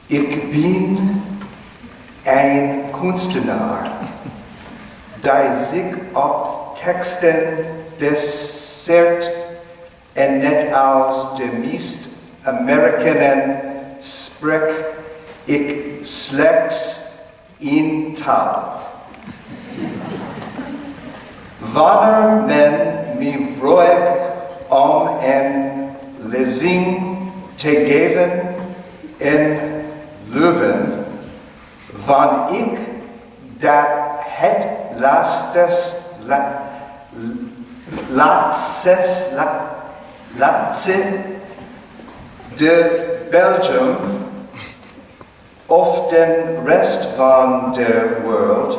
Ik ben een kunstenaar die zich op teksten baseert en net als de meeste Amerikanen spreek ik slechts in taal. Wanneer men me vroeg om een lezing te geven in Leuven, vond ik dat het laatste de Belgium of de rest van de wereld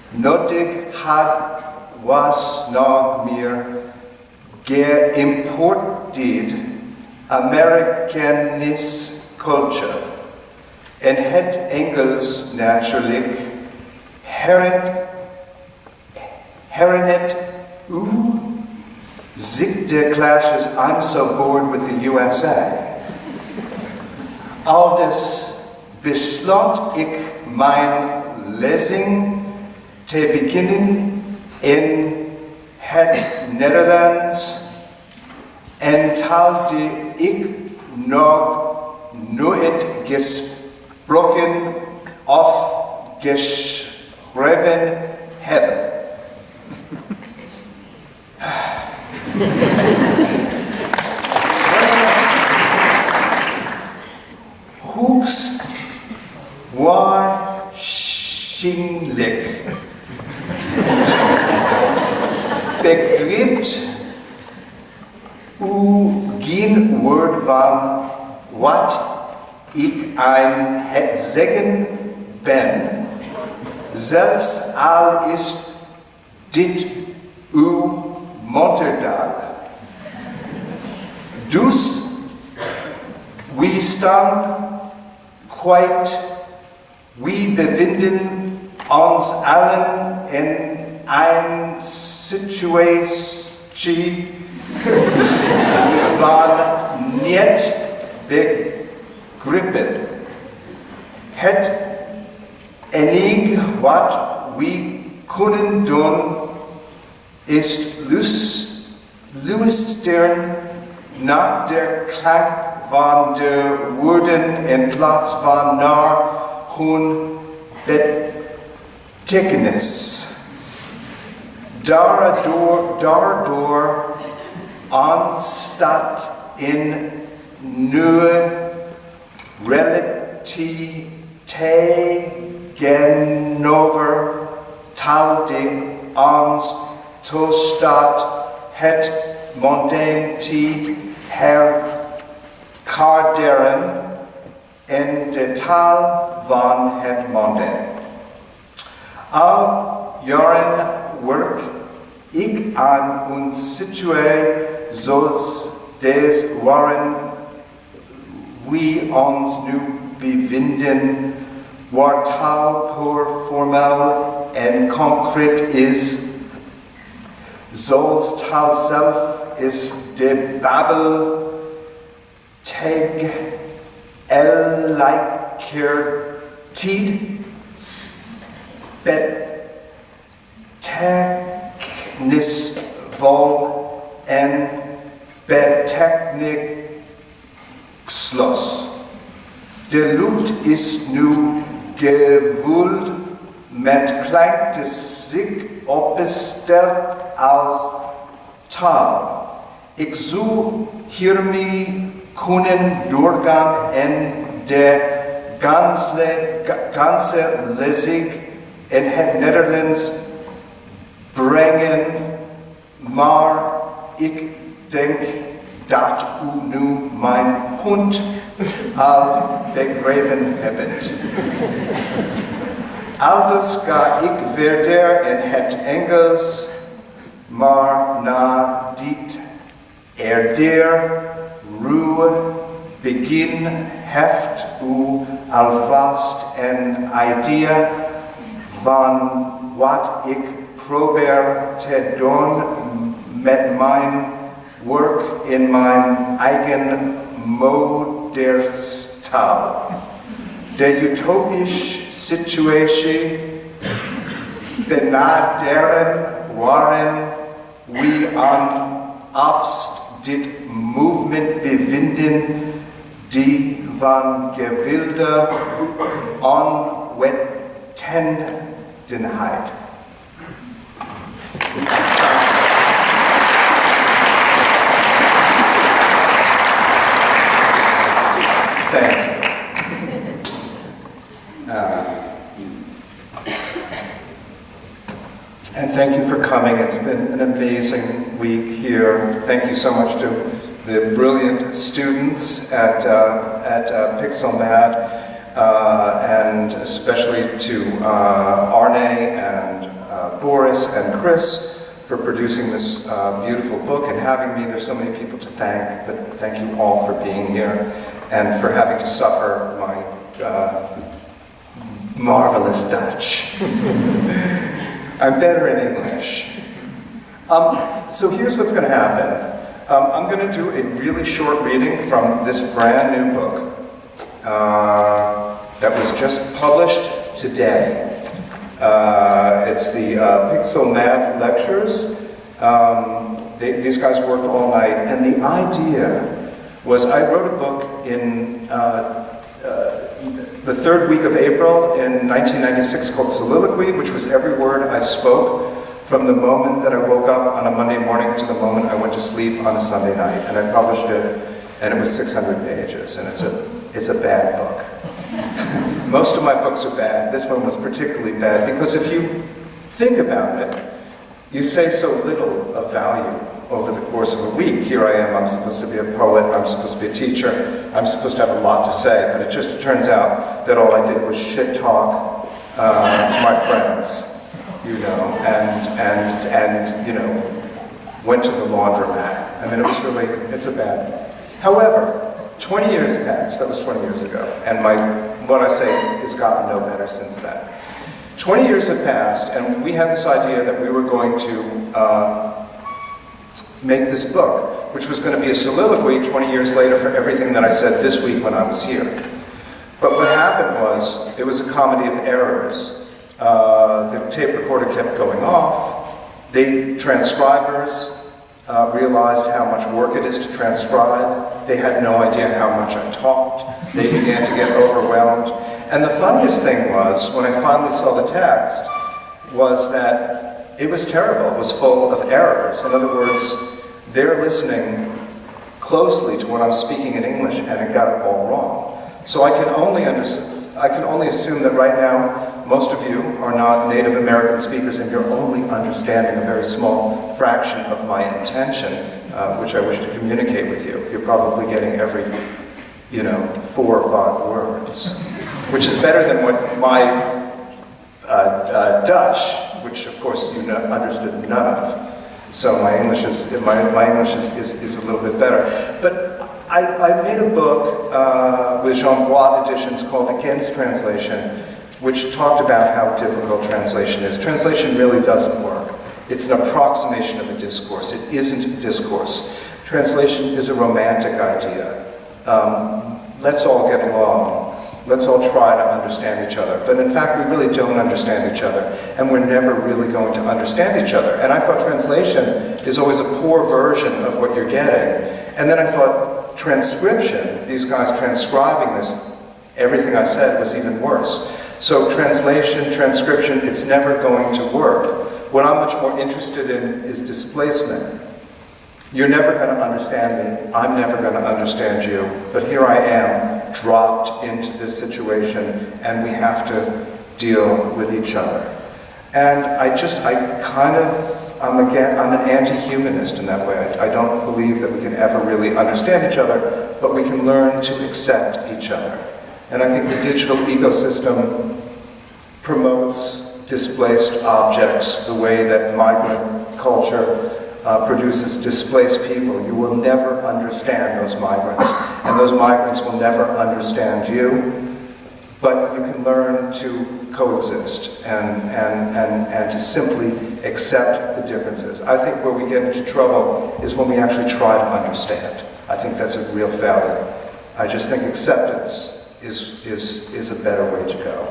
nodig had, was nog meer geïmporteerd Amerikanische culture. In het Engels natuurlijk herinnert u zich de clashes I'm so bored with the USA. Aldus besloot ik mijn lezing te beginnen in het Nederlands en taal die ik nog nooit gesproken of geschreven heb. Hoogst waarschijnlijk begrijpt u geen woord van wat ik aan het zeggen ben, zelfs al is dit uw moedertaal. Dus we staan kwijt, we bevinden ons allen in een situatie van niet begrippen. Het enige wat we kunnen doen is luisteren naar de klank van de woorden in plaats van naar hun betekenis. Daardoor ontstaat een nieuwe realiteit tegenover taal die ons toestaat het mondane te herkaderen in de taal van het mondane. Al jaren werk ik aan een situatie zoals deze waarin we ons nu bevinden, waar taal puur formeel en concreet is. Zoals taal zelf is de babbel tegelijkertijd betekenisvol en betekenisloos. De lucht is nu gevuld met klank die zich opstelt als taal. Ik zou hiermee kunnen doorgaan en de ganze lezing in het Nederlands brengen, maar ik denk dat u nu mijn punt al begrepen hebt. Aldus ga ik verder in het Engels, maar na dit ruwe begin heeft u alvast een idee van wat ik probeer te doen met mijn werk in mijn eigen moederstaal. de utopische situatie benaderen waarin we aan abst dit movement bevinden die van gewilde onwetendheid. Thank you. And thank you for coming. It's been an amazing week here. Thank you so much to the brilliant students at Pixelmad, and especially to Arne and Boris and Chris for producing this beautiful book and having me. There's so many people to thank, but thank you all for being here and for having to suffer my marvelous Dutch. I'm better in English. So here's what's going to happen. I'm going to do a really short reading from this brand new book that was just published today. It's the Pixelmad Lectures. These guys worked all night, and the idea was I wrote a book in the third week of April in 1996 called Soliloquy, which was every word I spoke from the moment that I woke up on a Monday morning to the moment I went to sleep on a Sunday night. And I published it, and it was 600 pages, and it's a bad book. Most of my books are bad. This one was particularly bad because if you think about it, you say so little of value over the course of a week. Here I am, I'm supposed to be a poet, I'm supposed to be a teacher, I'm supposed to have a lot to say, but it turns out that all I did was shit talk my friends, you know, and you know, went to the laundromat. I mean, it's a bad. However, 20 years passed, that was 20 years ago, and what I say has gotten no better since then. 20 years have passed, and we had this idea that we were going to make this book, which was going to be a soliloquy 20 years later for everything that I said this week when I was here. But what happened was, it was a comedy of errors. The tape recorder kept going off. The transcribers realized how much work it is to transcribe. They had no idea how much I talked. They began to get overwhelmed. And the funniest thing was, when I finally saw the text, was that it was terrible. It was full of errors. In other words, they're listening closely to what I'm speaking in English, and it got it all wrong. So I can only assume that right now, most of you are not Native American speakers, and you're only understanding a very small fraction of my intention, which I wish to communicate with you. You're probably getting every, 4 or 5 words, which is better than what my Dutch, which of course you understood none of. So my English is a little bit better. But I made a book with Jean Bois Editions called Against Translation, which talked about how difficult translation is. Translation really doesn't work. It's an approximation of a discourse. It isn't discourse. Translation is a romantic idea. Let's all get along. Let's all try to understand each other. But in fact, we really don't understand each other, and we're never really going to understand each other. And I thought translation is always a poor version of what you're getting. And then I thought transcription, these guys transcribing this, everything I said was even worse. So translation, transcription, it's never going to work. What I'm much more interested in is displacement. You're never going to understand me, I'm never going to understand you, but here I am, dropped into this situation, and we have to deal with each other. And I'm an anti-humanist in that way. I don't believe that we can ever really understand each other, but we can learn to accept each other. And I think the digital ecosystem promotes displaced objects the way that migrant culture produces displaced people. You will never understand those migrants, and those migrants will never understand you, but you can learn to coexist and to simply accept the differences. I think where we get into trouble is when we actually try to understand. I think that's a real failure. I just think acceptance is a better way to go.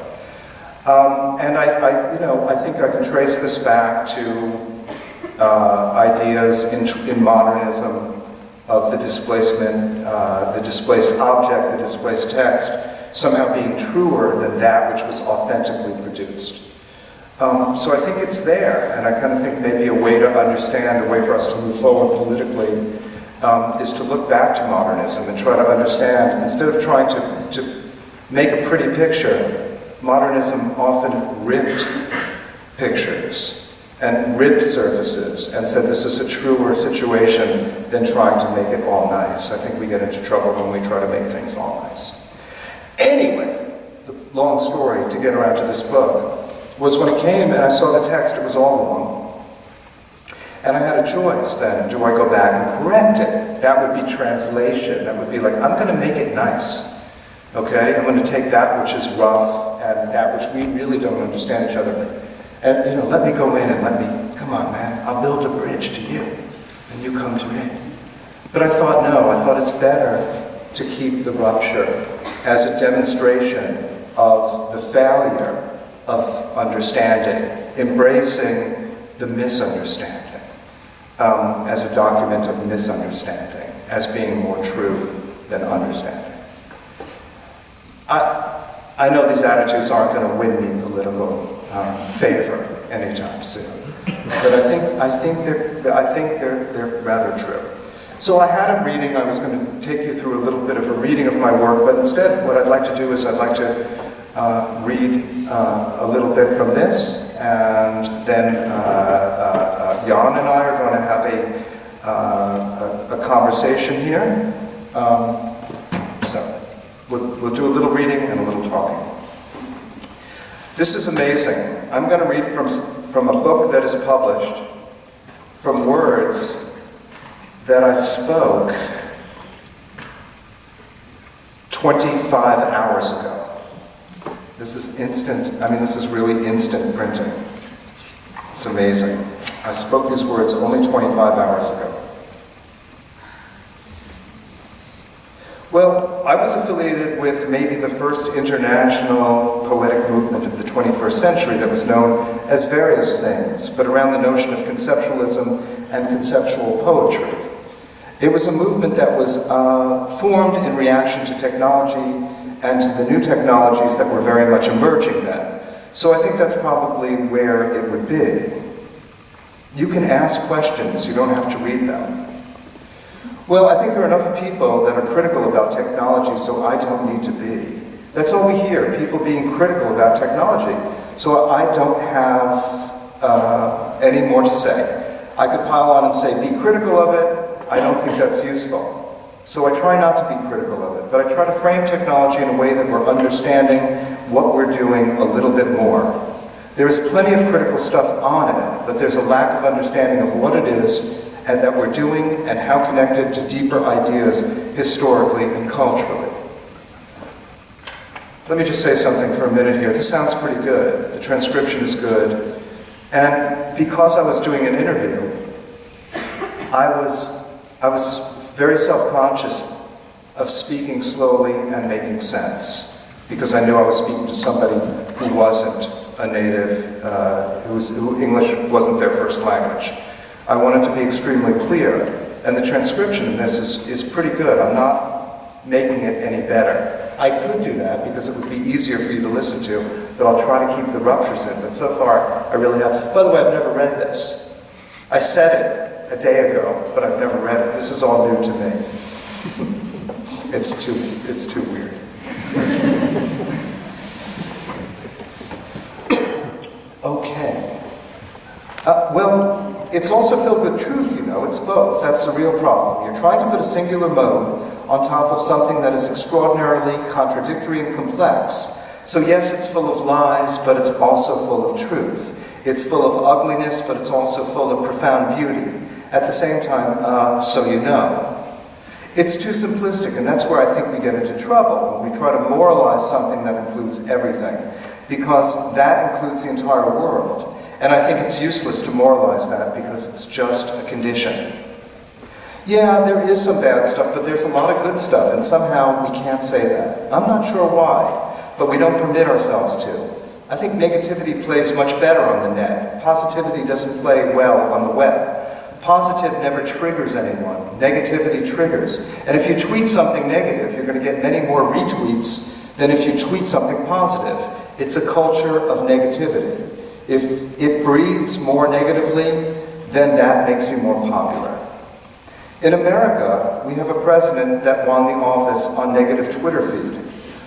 And I think I can trace this back to ideas in modernism of the displacement, the displaced object, the displaced text, somehow being truer than that which was authentically produced. So I think it's there, and I kind of think maybe a way to understand, a way for us to move forward politically, is to look back to modernism and try to understand, instead of trying to make a pretty picture, modernism often ripped pictures and ripped surfaces and said this is a truer situation than trying to make it all nice. I think we get into trouble when we try to make things all nice. Anyway, the long story to get around to this book was when it came and I saw the text, it was all wrong. And I had a choice then. Do I go back and correct it? That would be translation. That would be like, I'm going to make it nice. Okay? I'm going to take that which is rough and that which we really don't understand each other. And, let me go in and come on, man, I'll build a bridge to you. And you come to me. But I thought, no, I thought it's better to keep the rupture as a demonstration of the failure of understanding, embracing the misunderstanding as a document of misunderstanding, as being more true than understanding. I know these attitudes aren't going to win me political favor anytime soon, but I think they're rather true. So I had a reading. I was going to take you through a little bit of a reading of my work, but instead, what I'd like to do is I'd like to read a little bit from this, and then Jan and I are going to have a conversation here. So we'll do a little reading and a little talking. This is amazing. I'm going to read from a book that is published, from words that I spoke 25 hours ago. This is instant, this is really instant printing. It's amazing. I spoke these words only 25 hours ago. Well, I was affiliated with maybe the first international poetic movement of the 21st century that was known as various things, but around the notion of conceptualism and conceptual poetry. It was a movement that was formed in reaction to technology and to the new technologies that were very much emerging then. So I think that's probably where it would be. You can ask questions, you don't have to read them. Well, I think there are enough people that are critical about technology, so I don't need to be. That's all we hear, people being critical about technology. So I don't have any more to say. I could pile on and say, be critical of it. I don't think that's useful. So I try not to be critical of it, but I try to frame technology in a way that we're understanding what we're doing a little bit more. There is plenty of critical stuff on it, but there's a lack of understanding of what it is and that we're doing and how connected to deeper ideas historically and culturally. Let me just say something for a minute here. This sounds pretty good. The transcription is good. And because I was doing an interview, I was very self-conscious of speaking slowly and making sense, because I knew I was speaking to somebody who wasn't a native, who English wasn't their first language. I wanted to be extremely clear, and the transcription in this is pretty good. I'm not making it any better. I could do that because it would be easier for you to listen to, but I'll try to keep the ruptures in. But so far, I really have. By the way, I've never read this. I said it a day ago, but I've never read it. This is all new to me. It's too weird. Okay. Well, it's also filled with truth, it's both. That's the real problem. You're trying to put a singular mode on top of something that is extraordinarily contradictory and complex. So yes, it's full of lies, but it's also full of truth. It's full of ugliness, but it's also full of profound beauty. At the same time, so you know. It's too simplistic, and that's where I think we get into trouble, when we try to moralize something that includes everything, because that includes the entire world. And I think it's useless to moralize that because it's just a condition. Yeah, there is some bad stuff, but there's a lot of good stuff, and somehow we can't say that. I'm not sure why, but we don't permit ourselves to. I think negativity plays much better on the net. Positivity doesn't play well on the web. Positive never triggers anyone. Negativity triggers. And if you tweet something negative, you're going to get many more retweets than if you tweet something positive. It's a culture of negativity. If it breathes more negatively, then that makes you more popular. In America, we have a president that won the office on negative Twitter feed.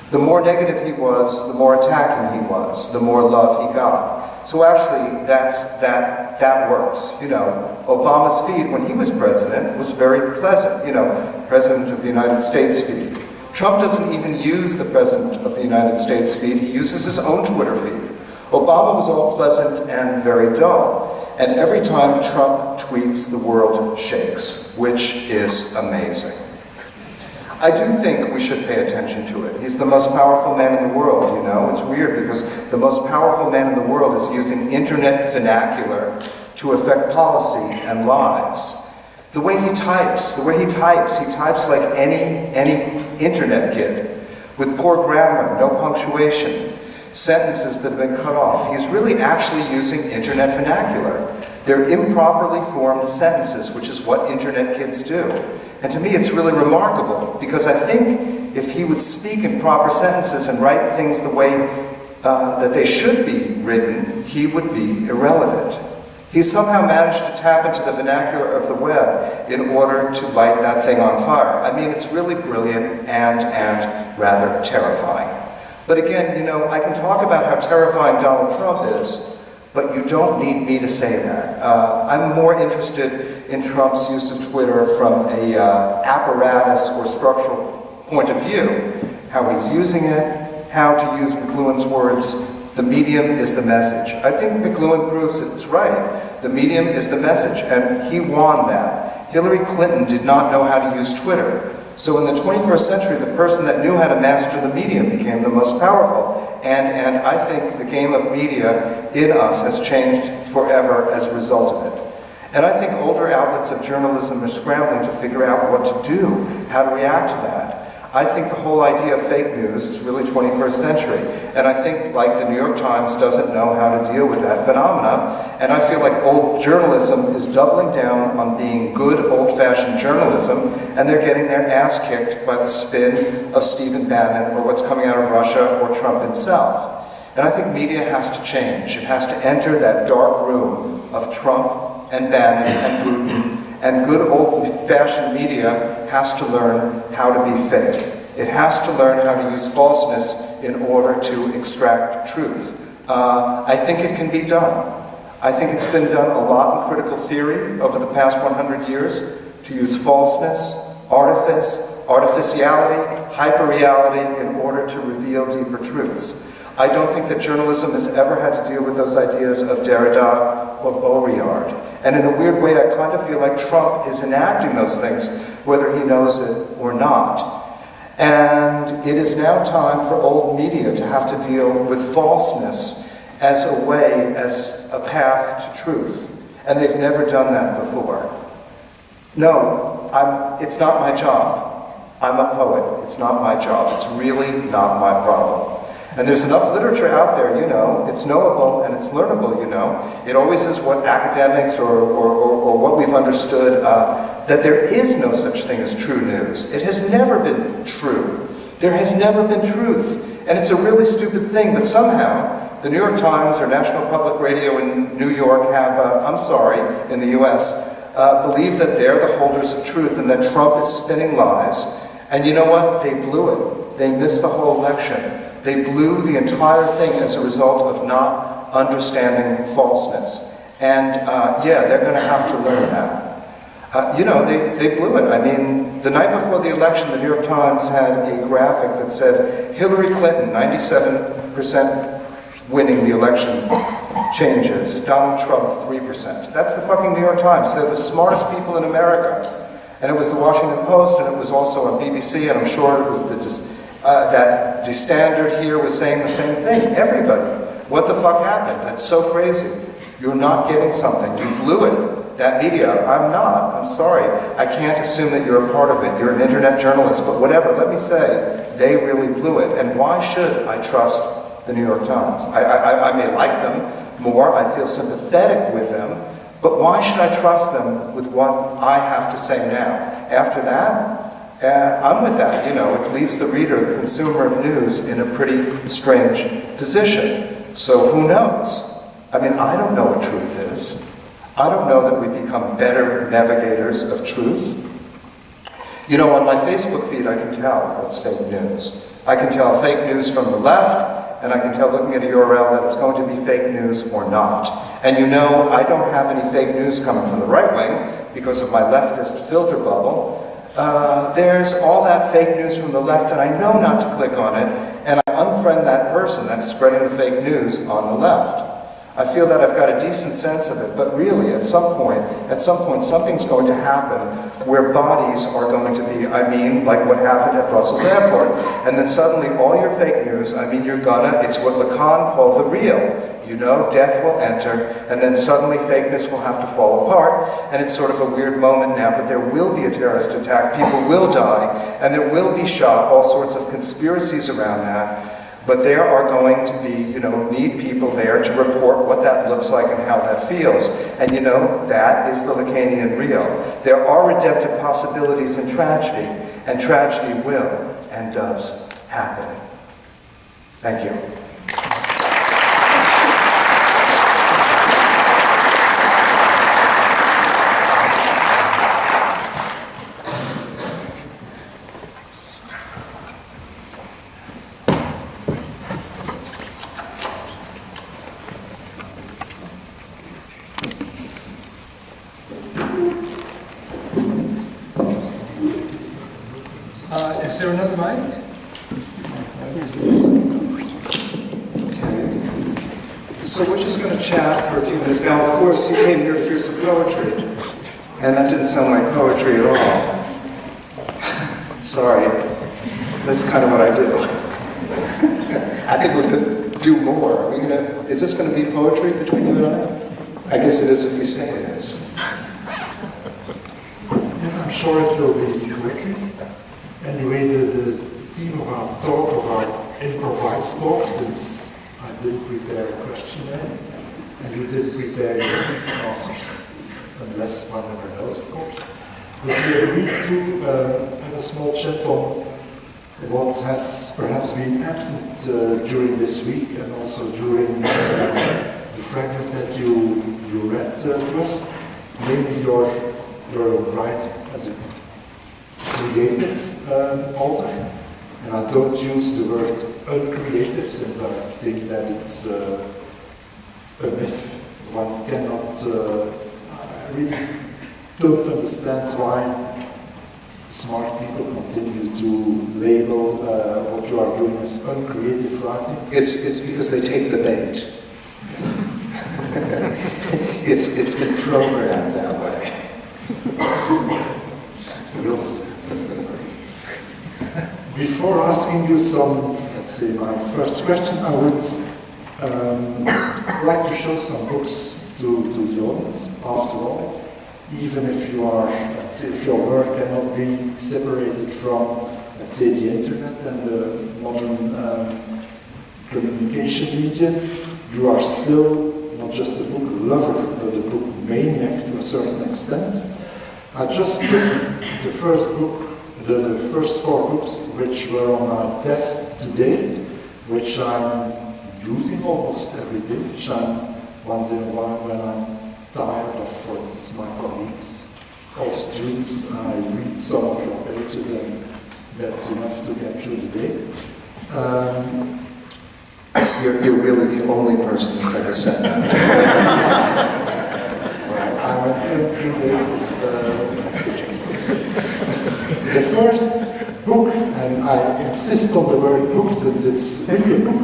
The more negative he was, the more attacking he was, the more love he got. So actually, that works. You know, Obama's feed when he was president was very pleasant. You know, President of the United States feed. Trump doesn't even use the President of the United States feed. He uses his own Twitter feed. Obama was all pleasant and very dull. And every time Trump tweets, the world shakes, which is amazing. I do think we should pay attention to it. He's the most powerful man in the world, you know? It's weird because the most powerful man in the world is using internet vernacular to affect policy and lives. The way he types like any internet kid, with poor grammar, no punctuation, sentences that have been cut off. He's really actually using internet vernacular. They're improperly formed sentences, which is what internet kids do. And to me, it's really remarkable, because I think if he would speak in proper sentences and write things the way that they should be written, he would be irrelevant. He's somehow managed to tap into the vernacular of the web in order to light that thing on fire. I mean, it's really brilliant and rather terrifying. But again, you know, I can talk about how terrifying Donald Trump is, but you don't need me to say that. I'm more interested in Trump's use of Twitter from a apparatus or structural point of view, how he's using it, how to use McLuhan's words, the medium is the message. I think McLuhan proves it's right. The medium is the message, and he won that. Hillary Clinton did not know how to use Twitter. So in the 21st century, the person that knew how to master the medium became the most powerful. And I think the game of media in us has changed forever as a result of it. And I think older outlets of journalism are scrambling to figure out what to do, how to react to that. I think the whole idea of fake news is really 21st century. And I think, like, the New York Times doesn't know how to deal with that phenomena. And I feel like old journalism is doubling down on being good old-fashioned journalism, and they're getting their ass kicked by the spin of Stephen Bannon or what's coming out of Russia or Trump himself. And I think media has to change. It has to enter that dark room of Trump and Bannon and Putin. And good old-fashioned media has to learn how to be fake. It has to learn how to use falseness in order to extract truth. I think it can be done. I think it's been done a lot in critical theory over the past 100 years, to use falseness, artifice, artificiality, hyperreality in order to reveal deeper truths. I don't think that journalism has ever had to deal with those ideas of Derrida or Baudrillard. And in a weird way, I kind of feel like Trump is enacting those things, whether he knows it or not. And it is now time for old media to have to deal with falseness as a way, as a path to truth. And they've never done that before. No, it's not my job. I'm a poet. It's not my job. It's really not my problem. And there's enough literature out there, you know, it's knowable and it's learnable, you know. It always is what academics or what we've understood, that there is no such thing as true news. It has never been true. There has never been truth. And it's a really stupid thing, but somehow the New York Times or National Public Radio in New York have, in the US, believe that they're the holders of truth and that Trump is spinning lies. And you know what? They blew it. They missed the whole election. They blew the entire thing as a result of not understanding falseness. And yeah, they're going to have to learn that. You know, they blew it. I mean, the night before the election, the New York Times had a graphic that said, Hillary Clinton, 97% winning the election changes, Donald Trump, 3%. That's the fucking New York Times. They're the smartest people in America. And it was the Washington Post, and it was also on BBC, and I'm sure it was that the Standard here was saying the same thing. Everybody. What the fuck happened? That's so crazy. You're not getting something. You blew it. that media. I'm not. I'm sorry. I can't assume that you're a part of it. You're an internet journalist, but whatever. Let me say, they really blew it. And why should I trust the New York Times? I may like them more. I feel sympathetic with them. But why should I trust them with what I have to say now? After that, I'm with that. You know, it leaves the reader, the consumer of news, in a pretty strange position. So who knows? I mean, I don't know what truth is. I don't know that we become better navigators of truth. You know, on my Facebook feed, I can tell what's fake news. I can tell fake news from the left, and I can tell looking at a URL that it's going to be fake news or not. And you know, I don't have any fake news coming from the right wing because of my leftist filter bubble. There's all that fake news from the left, and I know not to click on it, and I unfriend that person that's spreading the fake news on the left. I feel that I've got a decent sense of it, but really, at some point, something's going to happen where bodies are going to be, I mean, like what happened at Brussels Airport. And then suddenly all your fake news, I mean, it's what Lacan called the real. You know, death will enter, and then suddenly fakeness will have to fall apart, and it's sort of a weird moment now, but there will be a terrorist attack, people will die, and there will be shot, all sorts of conspiracies around that. But there are going to be, you know, need people there to report what that looks like and how that feels. And you know, that is the Lacanian real. There are redemptive possibilities in tragedy, and tragedy will and does happen. Thank you. Is there another mic? Okay. So we're just going to chat for a few minutes. Now, of course, you came here to hear some poetry, and that didn't sound like poetry at all. Sorry. That's kind of what I do. I think we're going to do more. Is this going to be poetry between you and I? I guess it is if we say it is. Yes, I'm sure it will be poetry. Anyway, the theme of our talk, of our improvised talk, since I did prepare a questionnaire, and you did prepare your answers, unless one never knows, of course. But we agreed to have a small chat on what has perhaps been absent during this week, and also during the fragment that you read to us, namely your writing as a creative author, and I don't use the word uncreative since I think that it's a myth. One cannot, I really don't understand why smart people continue to label what you are doing as uncreative writing. It's because they take the bait. It's been programmed that way. Yes. Before asking you some, let's say, my first question, I would like to show some books to the audience. After all, even if you are, let's say, if your work cannot be separated from, let's say, the internet and the modern communication medium, you are still not just a book lover, but a book maniac to a certain extent. I just took the first book, the first four books which were on my desk today, which I'm using almost every day, which I'm once in a while when I'm tired of, for instance, my colleagues or students, I read some of your pages and that's enough to get through the day. You're really the only person that's ever said that. I'm an uncreative message. The first book, and I insist on the word book since it's really a book,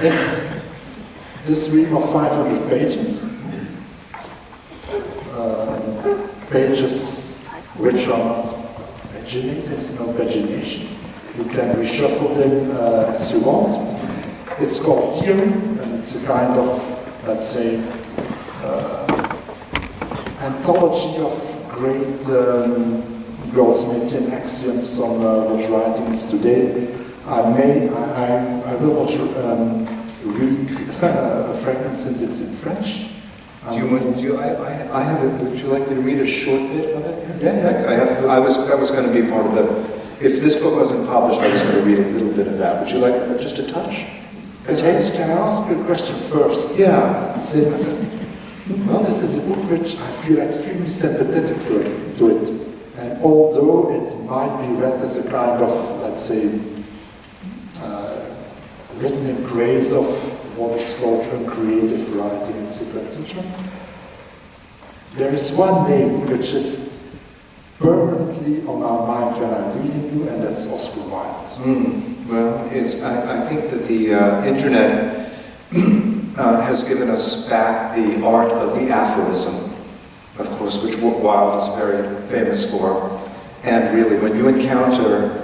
is this ream of 500 pages. Pages which are paginatives, no pagination. You can reshuffle them as you want. It's called theory, and it's a kind of, let's say, anthology of great Goldsmithian axioms on what writing is today. I will not read a fragment since it's in French. I have it. Would you like me to read a short bit of it? Yeah. I was going to be part of the. If this book wasn't published, I was going to read a little bit of that. Would you like just a touch? A taste? Can I ask you a question first? Yeah. Since, well, this is a book which I feel extremely sympathetic to it. And although it might be read as a kind of, let's say, written in praise of what is called uncreative writing, etc., etc., there is one name which is permanently on our mind when I'm reading you, and that's Oscar Wilde. Well, I think that the internet has given us back the art of the aphorism, of course, which Wilde is very famous for. And really, when you encounter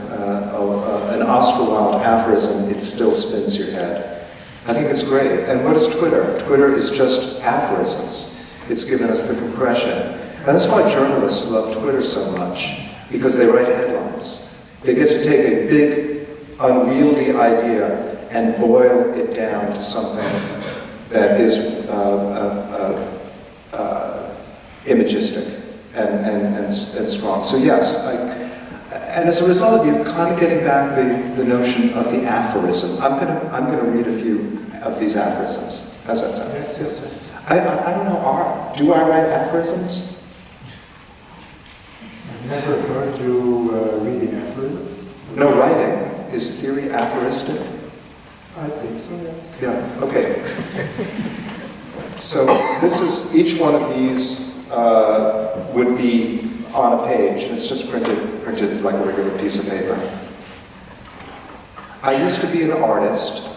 an Oscar Wilde aphorism, it still spins your head. I think it's great. And what is Twitter? Twitter is just aphorisms. It's given us the compression. And that's why journalists love Twitter so much, because they write headlines. They get to take a big, unwieldy idea and boil it down to something that is imagistic and strong. So yes, and as a result, you're kind of getting back the notion of the aphorism. I'm gonna read a few of these aphorisms. How's that sound? Yes. I don't know. Do I write aphorisms? I've never heard you reading aphorisms. No, writing. Is theory aphoristic? I think so, yes. Yeah, okay. So this is, each one of these would be on a page. It's just printed like a regular piece of paper. I used to be an artist,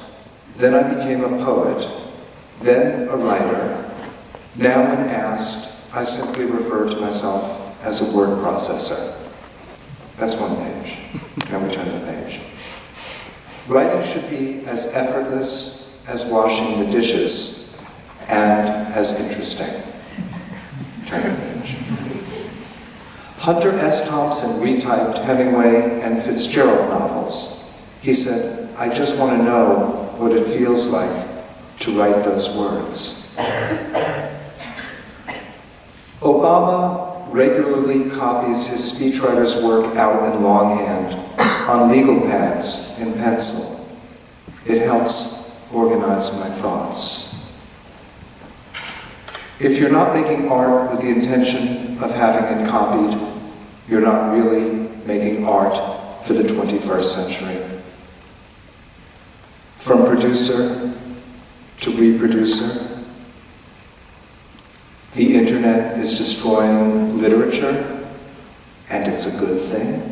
then I became a poet, then a writer. Now when asked, I simply refer to myself as a word processor. That's one page. Now we turn the page. Writing should be as effortless as washing the dishes and as interesting. Turn the page. Hunter S. Thompson retyped Hemingway and Fitzgerald novels. He said, I just want to know what it feels like to write those words. Obama regularly copies his speechwriter's work out in longhand on legal pads in pencil. It helps organize my thoughts. If you're not making art with the intention of having it copied, you're not really making art for the 21st century. From producer to reproducer, the internet is destroying literature, and it's a good thing.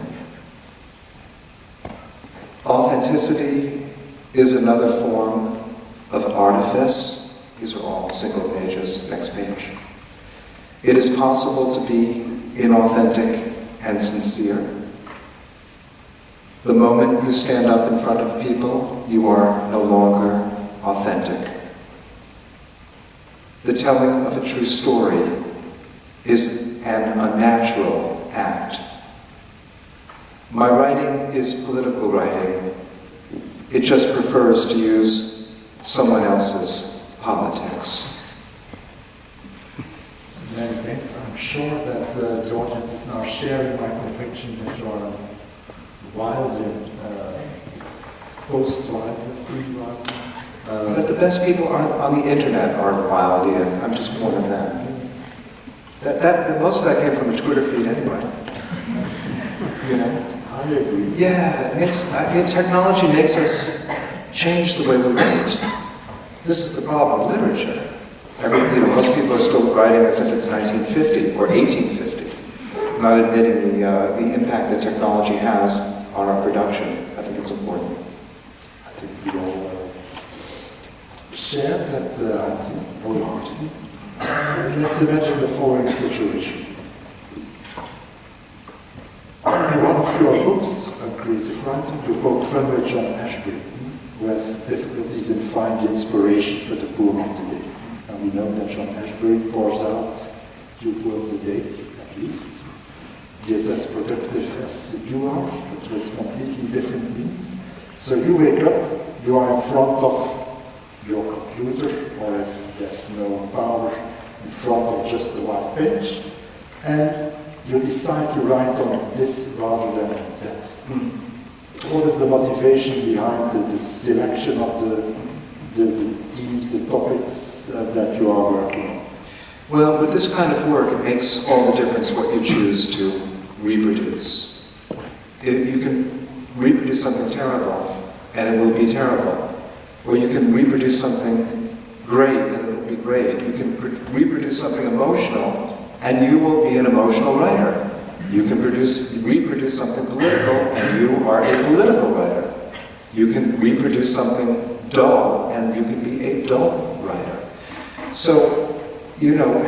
Authenticity is another form of artifice. These are all single pages. Next page. It is possible to be inauthentic and sincere. The moment you stand up in front of people, you are no longer authentic. The telling of a true story is an unnatural act. My writing is political writing. It just prefers to use someone else's politics. Many thanks. I'm sure that the audience is now sharing my conviction that you are Wildian, post-Wildian, pre-Wildian. But the best people on the internet aren't Wildian. I'm just one of them. Most of that came from a Twitter feed anyway. You know? I agree. Yeah, technology makes us change the way we write. This is the problem with literature. Most people are still writing as if it's 1950 or 1850, not admitting the impact that technology has on our production. I think it's important. I think we all share that idea wholeheartedly. Let's imagine the following situation. In one of your books on creative writing, you quote friend John Ashbery, who has difficulties in finding inspiration for the poem of the day. And we know that John Ashbery pours out 2 words a day, at least. He is as productive as you are, but with completely different needs. So you wake up, you are in front of your computer, or if there's no power, in front of just the white page, and you decide to write on this rather than on that. What is the motivation behind the selection of the themes, the topics that you are working on? Well, with this kind of work, it makes all the difference what you choose to reproduce. You can reproduce something terrible, and it will be terrible. Or you can reproduce something great, and it will be great. You can reproduce something emotional, and you will be an emotional writer. You can reproduce something political, and you are a political writer. You can reproduce something dull, and you can be a dull writer. So, you know,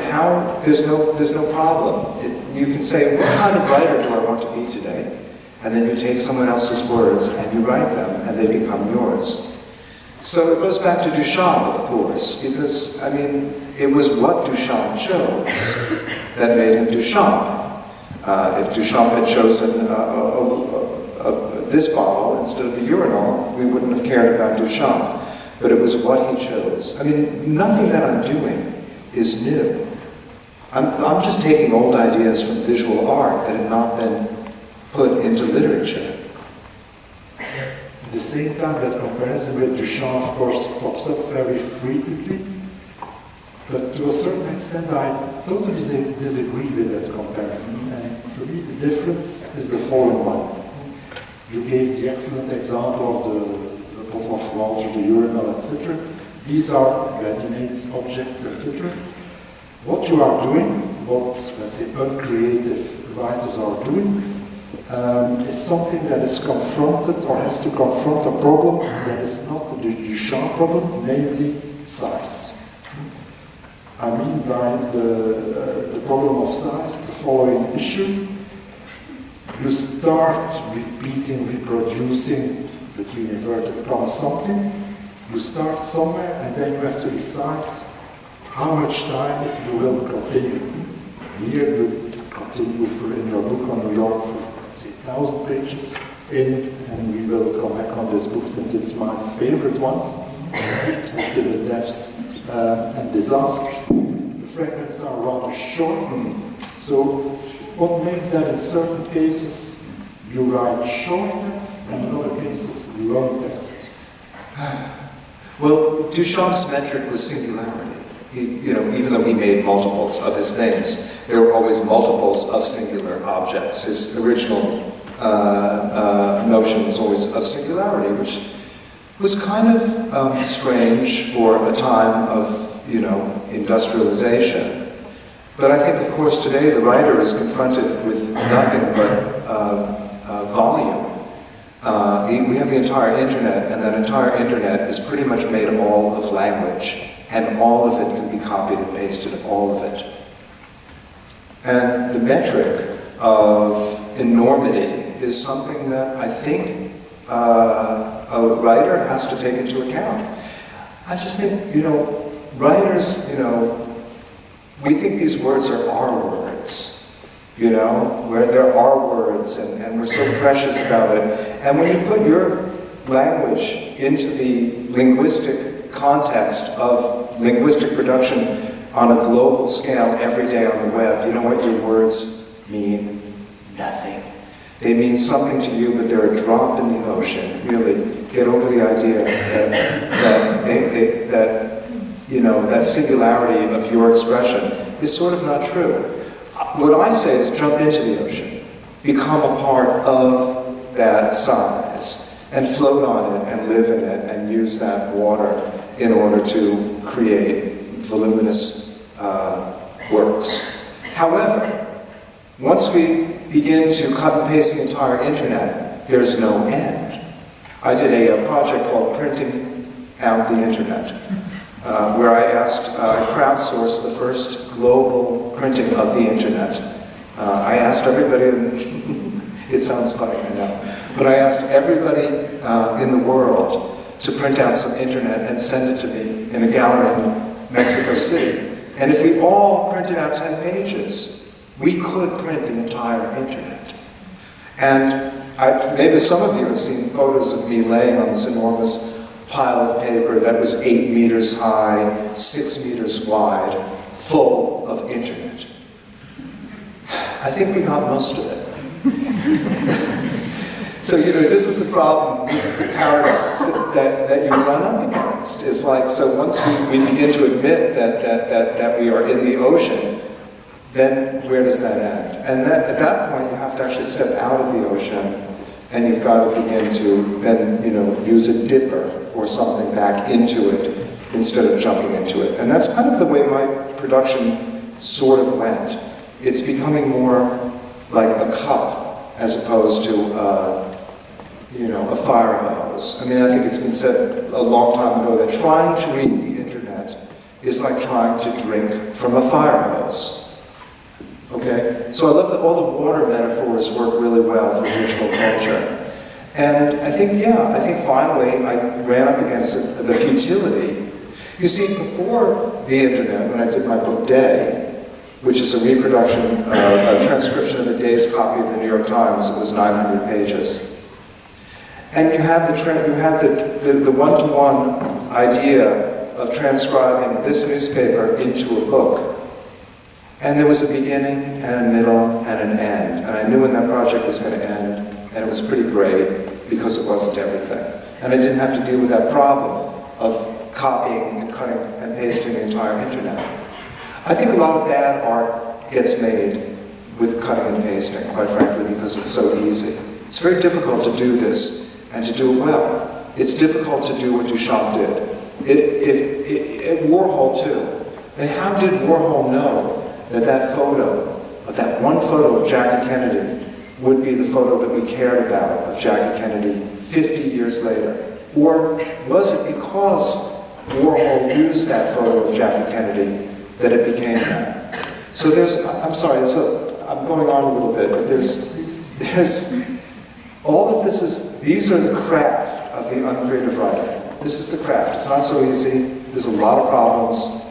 there's no problem. You can say, what kind of writer do I want to be today? And then you take someone else's words and you write them, and they become yours. So it goes back to Duchamp, of course, because, I mean, it was what Duchamp chose that made him Duchamp. If Duchamp had chosen this bottle instead of the urinal, we wouldn't have cared about Duchamp. But it was what he chose. I mean, nothing that I'm doing is new. I'm just taking old ideas from visual art that have not been put into literature. At the same time, that comparison with Duchamp, of course, pops up very frequently. But to a certain extent, I totally disagree with that comparison. And for me, the difference is the following one. You gave the excellent example of the bottle of water, the urinal, etc. These are ready-made objects, etc. What you are doing, what, let's say, uncreative writers are doing, is something that is confronted or has to confront a problem that is not the Duchamp problem, namely size. I mean by the problem of size, the following issue. You start repeating, reproducing, between inverted commas, something. You start somewhere, and then you have to decide how much time you will continue. Here you continue in your book on New York for, let's say, 1,000 pages in, and we will come back on this book since it's my favorite one. Still the deaths and disasters. The fragments are rather short, so what makes that in certain cases you write short text and in other cases long text? Well, Duchamp's metric was singularity. Even though he made multiples of his things, there were always multiples of singular objects. His original notion was always of singularity, which was kind of strange for a time of, industrialization. But I think, of course, today the writer is confronted with nothing but volume. We have the entire internet, and that entire internet is pretty much made all of language, and all of it can be copied and pasted, all of it. And the metric of enormity is something that I think a writer has to take into account. I just think, writers, we think these words are our words, where there are words, and we're so precious about it. And when you put your language into the linguistic context of linguistic production on a global scale every day on the web, you know what your words mean? Nothing. They mean something to you, but they're a drop in the ocean. Really, get over the idea that singularity of your expression is sort of not true. What I say is jump into the ocean, become a part of that size, and float on it, and live in it, and use that water in order to create voluminous works. However, once we begin to cut and paste the entire internet, there's no end. I did a project called Printing Out the Internet, where I crowdsourced the first global printing of the internet. I asked everybody, it sounds funny, I know, but I asked everybody in the world to print out some internet and send it to me in a gallery in Mexico City. And if we all printed out 10 pages, we could print the entire internet. And maybe some of you have seen photos of me laying on this enormous pile of paper that was 8 meters high, 6 meters wide, full of internet. I think we got most of it. So, this is the problem, this is the paradox that you run up against. It's like, so once we begin to admit that we are in the ocean, then where does that end? And at that point, you have to actually step out of the ocean, and you've got to begin to then, use a dipper or something back into it instead of jumping into it. And that's kind of the way my production sort of went. It's becoming more like a cup as opposed to, a fire hose. I mean, I think it's been said a long time ago that trying to read the internet is like trying to drink from a fire hose. Okay? So I love that all the water metaphors work really well for digital culture. And I think finally I ran up against the futility. You see, before the internet, when I did my book Day, which is a reproduction, a transcription of a day's copy of the New York Times, it was 900 pages. And you had the one-to-one idea of transcribing this newspaper into a book. And there was a beginning and a middle and an end. And I knew when that project was going to end, and it was pretty great because it wasn't everything. And I didn't have to deal with that problem of copying and cutting and pasting the entire internet. I think a lot of bad art gets made with cutting and pasting, quite frankly, because it's so easy. It's very difficult to do this and to do it well. It's difficult to do what Duchamp did. Warhol too. I mean, how did Warhol know that one photo of Jackie Kennedy would be the photo that we cared about of Jackie Kennedy 50 years later? Or was it because Warhol used that photo of Jackie Kennedy that it became that? So I'm sorry, I'm going on a little bit, but all of this these are the craft of the uncreative writer. This is the craft. It's not so easy. There's a lot of problems.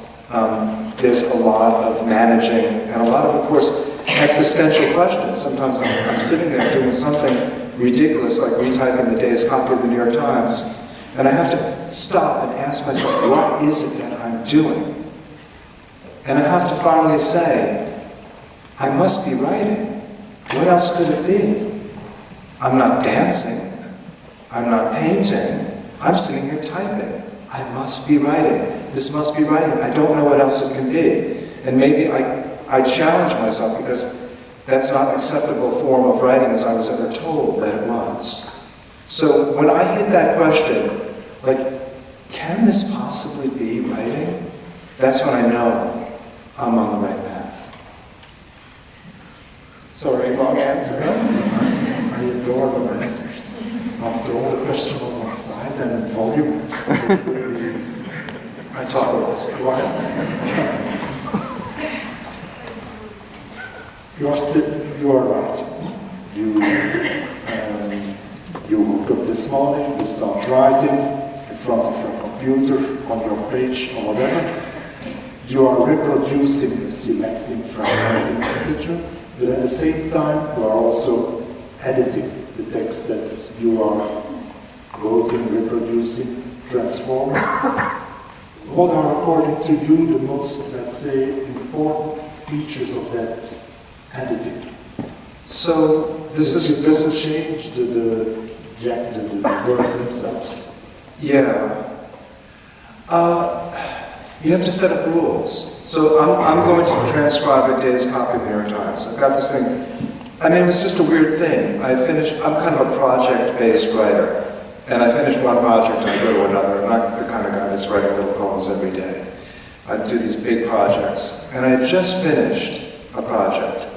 There's a lot of managing, and a lot of course, existential questions. Sometimes I'm sitting there doing something ridiculous, like retyping the day's copy of the New York Times, and I have to stop and ask myself, what is it that I'm doing? And I have to finally say, I must be writing. What else could it be? I'm not dancing. I'm not painting. I'm sitting here typing. I must be writing. This must be writing. I don't know what else it can be. And maybe I challenge myself because that's not an acceptable form of writing as I was ever told that it was. So when I hit that question, like, can this possibly be writing? That's when I know I'm on the right path. Sorry, long answer. I adore the answers. After all, the question was on size and volume. I talk a lot. You are right. You woke up this morning, you start writing in front of your computer, on your page, or whatever. You are reproducing, selecting, fragmenting, etc. But at the same time, you are also editing the text that you are quoting, reproducing, transforming. What are, according to you, the most, let's say, important features of that editing? So this is change the words themselves. Yeah. You have to set up rules. So I'm going to transcribe a day's copy of the New York Times. I've got this thing. I mean, it was just a weird thing. I'm kind of a project-based writer. And I finish one project and I go to another. I'm not the kind of guy that's writing little poems every day. I do these big projects. And I had just finished a project.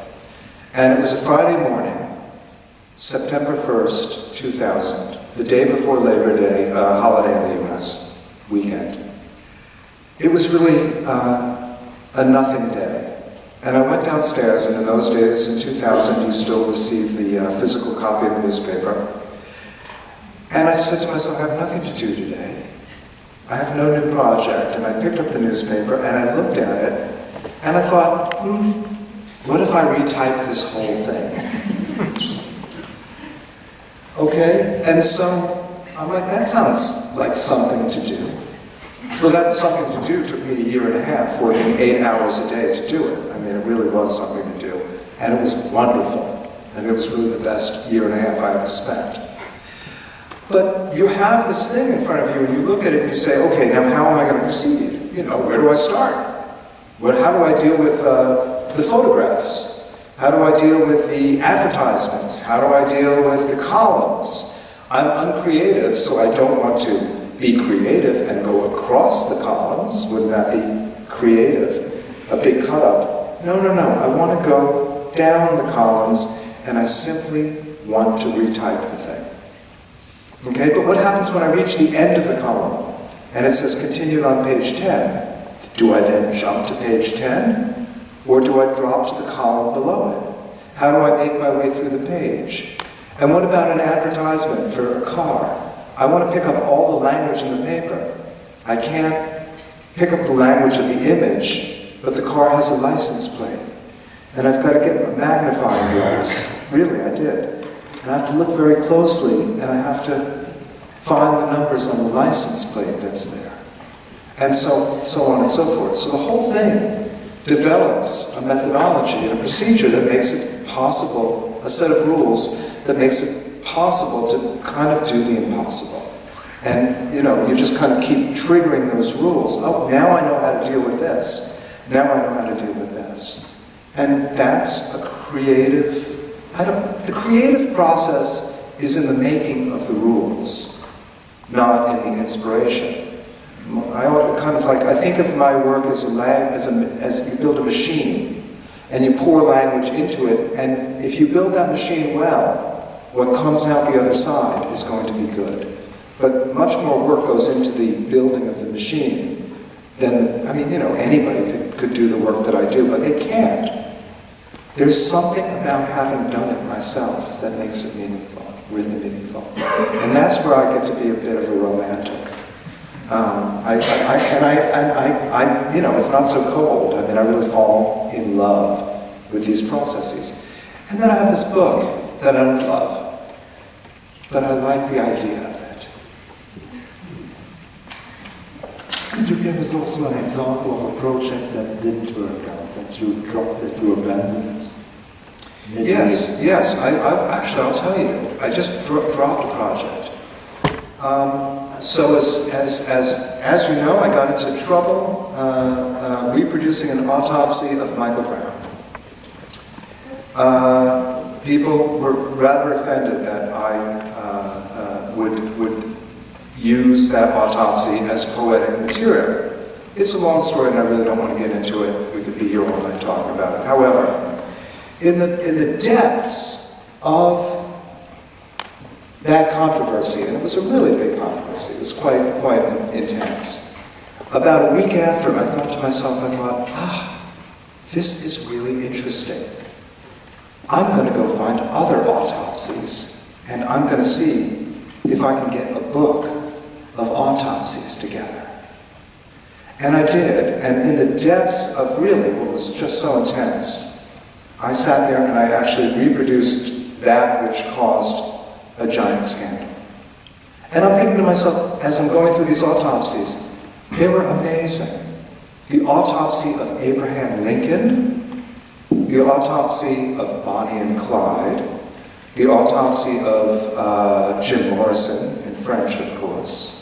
And it was a Friday morning, September 1st, 2000, the day before Labor Day, a holiday in the US, weekend. It was really a nothing day. And I went downstairs, and in those days, in 2000, you still received the physical copy of the newspaper. And I said to myself, I have nothing to do today. I have no new project. And I picked up the newspaper, and I looked at it, And I thought, what if I retype this whole thing? Okay, and so I'm like, that sounds like something to do. Well, that something to do took me a year and a half, working 8 hours a day to do it. I mean, it really was something to do. And it was wonderful. And it was really the best year and a half I ever spent. But you have this thing in front of you, and you look at it and you say, okay, now how am I going to proceed? You know, where do I start? How do I deal with the photographs? How do I deal with the advertisements? How do I deal with the columns? I'm uncreative, so I don't want to be creative and go across the columns. Wouldn't that be creative? A big cut-up. No. I want to go down the columns, and I simply want to retype the thing. Okay, but what happens when I reach the end of the column, and it says continued on page 10? Do I then jump to page 10? Or do I drop to the column below it? How do I make my way through the page? And what about an advertisement for a car? I want to pick up all the language in the paper. I can't pick up the language of the image, but the car has a license plate. And I've got to get a magnifying glass. Really, I did. And I have to look very closely, and I have to find the numbers on the license plate that's there. And so on and so forth. So the whole thing develops a methodology and a procedure that makes it possible, a set of rules that makes it possible to kind of do the impossible. And, you know, you just kind of keep triggering those rules. Oh, now I know how to deal with this. Now I know how to deal with this. And that's a creative, the creative process is in the making of the rules, not in the inspiration. I think of my work as you build a machine, and you pour language into it, and if you build that machine well, what comes out the other side is going to be good. But much more work goes into the building of the machine than, anybody could do the work that I do, but they can't. There's something about having done it myself that makes it meaningful, really meaningful. And that's where I get to be a bit of a romantic. It's not so cold. I really fall in love with these processes. And then I have this book that I don't love, but I like the idea of it. Could you give us also an example of a project that didn't work out, that you dropped, that you abandoned? Yes. I'll tell you. I just dropped a project. So as you know, I got into trouble reproducing an autopsy of Michael Brown. People were rather offended that I would use that autopsy as poetic material. It's a long story, and I really don't want to get into it. We could be here all night talking about it. However, in the depths of that controversy, and it was a really big controversy, it was quite intense. About a week after, I thought to myself, this is really interesting. I'm going to go find other autopsies, and I'm going to see if I can get a book of autopsies together. And I did, and in the depths of really what was just so intense, I sat there and I actually reproduced that which caused a giant scandal. And I'm thinking to myself, as I'm going through these autopsies, they were amazing. The autopsy of Abraham Lincoln, the autopsy of Bonnie and Clyde, the autopsy of Jim Morrison, in French, of course,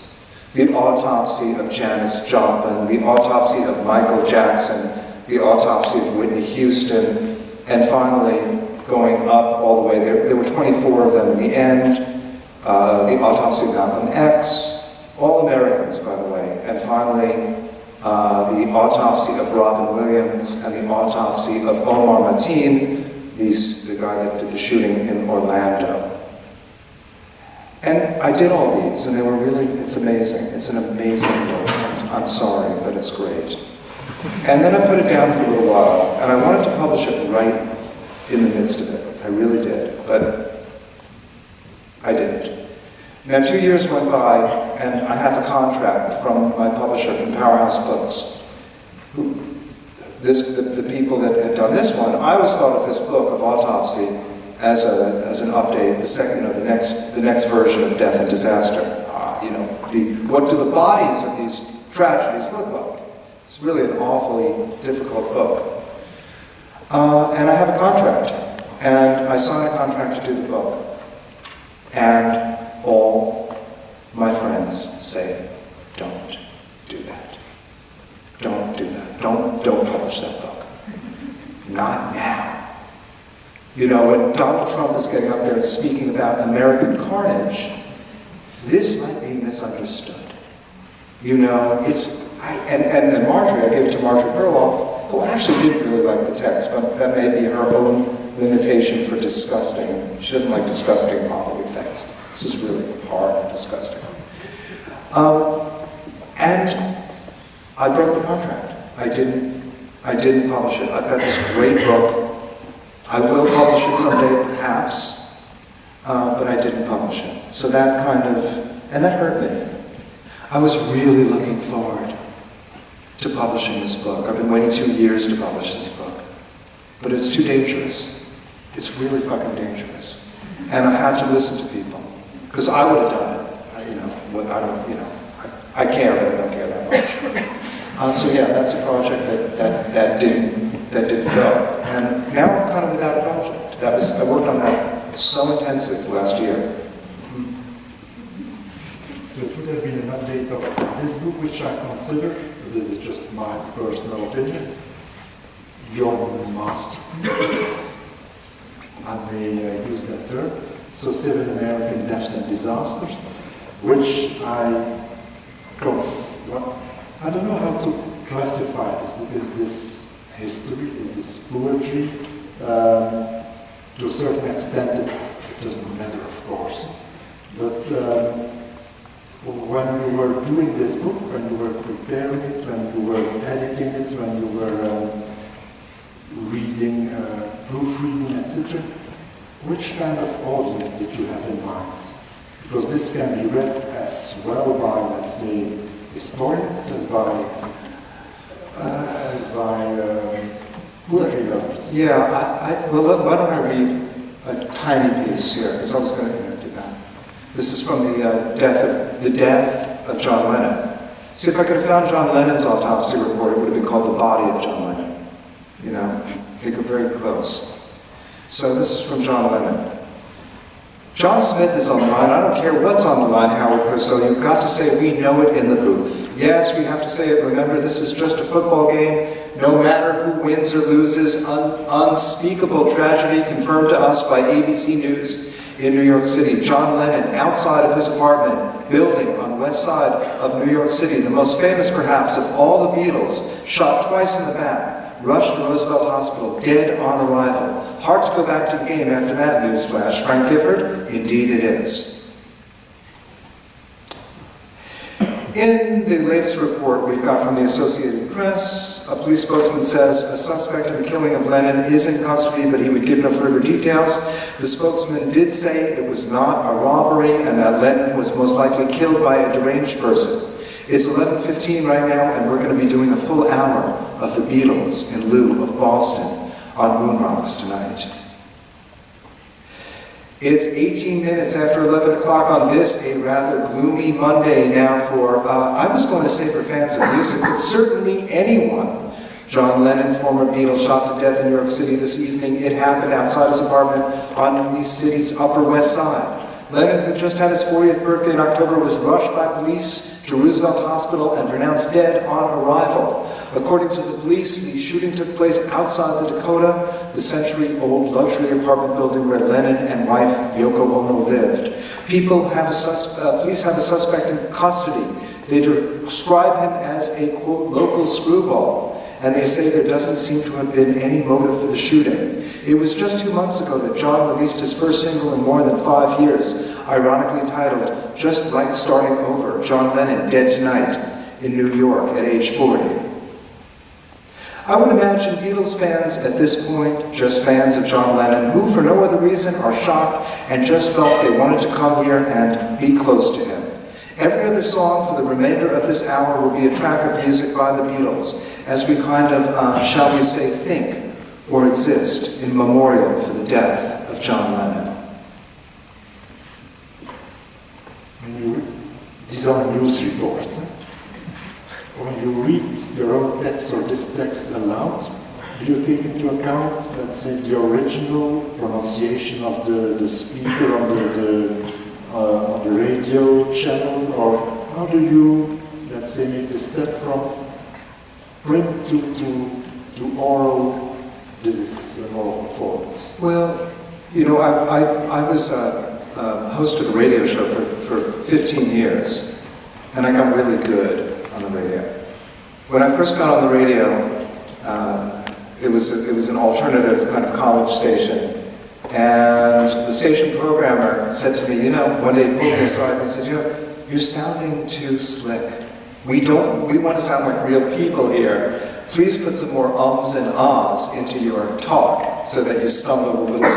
the autopsy of Janis Joplin, the autopsy of Michael Jackson, the autopsy of Whitney Houston, and finally, going up all the way, there were 24 of them in the end, the autopsy of Malcolm X, all Americans, by the way, and finally, the autopsy of Robin Williams and the autopsy of Omar Mateen, the guy that did the shooting in Orlando. And I did all these, and they were really, it's amazing. It's an amazing book. I'm sorry, but it's great. And then I put it down for a little while, and I wanted to publish it right in the midst of it. I really did, but I didn't. Now 2 years went by, and I have a contract from my publisher, from Powerhouse Books, the people that had done this one, I always thought of this book of Autopsy as an update, the second of the next version of Death and Disaster. What do the bodies of these tragedies look like? It's really an awfully difficult book. And I have a contract, and I signed a contract to do the book. And all my friends say, don't do that. Don't do that. Don't publish that book. Not now. When Donald Trump is getting up there and speaking about American carnage, this might be misunderstood. And Marjorie, I gave it to Marjorie Perloff, who actually didn't really like the text, but that may be her own limitation for disgusting. She doesn't like disgusting bodily things. This is really hard and disgusting. And I broke the contract. I didn't publish it. I've got this great book. I will publish it someday, perhaps, but I didn't publish it. So that and that hurt me. I was really looking forward to publishing this book. I've been waiting 2 years to publish this book. But it's too dangerous. It's really fucking dangerous. And I had to listen to people. Because I would have done it. I care, but I don't care that much. So yeah, that's a project that didn't go. And now I'm kind of without a project. I worked on that so intensely last year. So it would have been an update of this book, which I consider, this is just my personal opinion, your masterpiece, I may use that term, so 7 American Deaths and Disasters, which I don't know how to classify this book. Is this history? Is this poetry? To a certain extent, it doesn't matter, of course. But when you were doing this book, when you were preparing it, when you were editing it, when you were reading, proofreading, etc., which kind of audience did you have in mind? Because this can be read as well by, let's say, historians, as by poetry lovers. Yeah, well, why don't I read a tiny piece here, because I was going to do that. This is from the death of John Lennon. See, if I could have found John Lennon's autopsy report, it would have been called The Body of John Lennon. They go very close. So this is from John Lennon. John Smith is on the line. I don't care what's on the line, Howard Cosell. You've got to say, we know it in the booth. Yes, we have to say it. Remember, this is just a football game. No matter who wins or loses, unspeakable tragedy confirmed to us by ABC News in New York City. John Lennon, outside of his apartment building on West Side of New York City, the most famous perhaps of all the Beatles, shot twice in the back, rushed to Roosevelt Hospital, dead on arrival. Hard to go back to the game after that news flash. Frank Gifford? Indeed it is. In the latest report we've got from the Associated Press, a police spokesman says a suspect in the killing of Lennon is in custody, but he would give no further details. The spokesman did say it was not a robbery and that Lennon was most likely killed by a deranged person. It's 11:15 right now, and we're going to be doing a full hour of the Beatles in lieu of Boston on Moon Rocks tonight. It's 18 minutes after 11 o'clock on this, a rather gloomy Monday now for, I was going to say for fans of music, but certainly anyone. John Lennon, former Beatle, shot to death in New York City this evening. It happened outside his apartment on the city's Upper West Side. Lennon, who just had his 40th birthday in October, was rushed by police to Roosevelt Hospital and pronounced dead on arrival. According to the police, the shooting took place outside the Dakota, the century-old luxury apartment building where Lennon and wife Yoko Ono lived. Police have a suspect in custody. They describe him as a, quote, local screwball, and they say there doesn't seem to have been any motive for the shooting. It was just 2 months ago that John released his first single in more than 5 years, ironically titled, Just Like Starting Over, John Lennon Dead Tonight in New York at age 40. I would imagine Beatles fans at this point, just fans of John Lennon, who for no other reason are shocked and just felt they wanted to come here and be close to him. Every other signature song for the remainder of this hour will be a track of music by the Beatles, as we kind of, shall we say, think or exist in memorial for the death of John Lennon. These are news reports. When you read your own text or this text aloud, do you take into account, let's say, the original pronunciation of the speaker on the radio channel, or how do you, let's say, make the step from print to oral? This is an oral performance. Well, you know, I was hosted a radio show for 15 years, and I got really good on the radio. When I first got on the radio, it was an alternative kind of college station, and the station programmer said to me, you know, one day he pulled me aside and said, you know, you're sounding too slick. We want to sound like real people here. Please put some more ums and ahs into your talk so that you stumble a little bit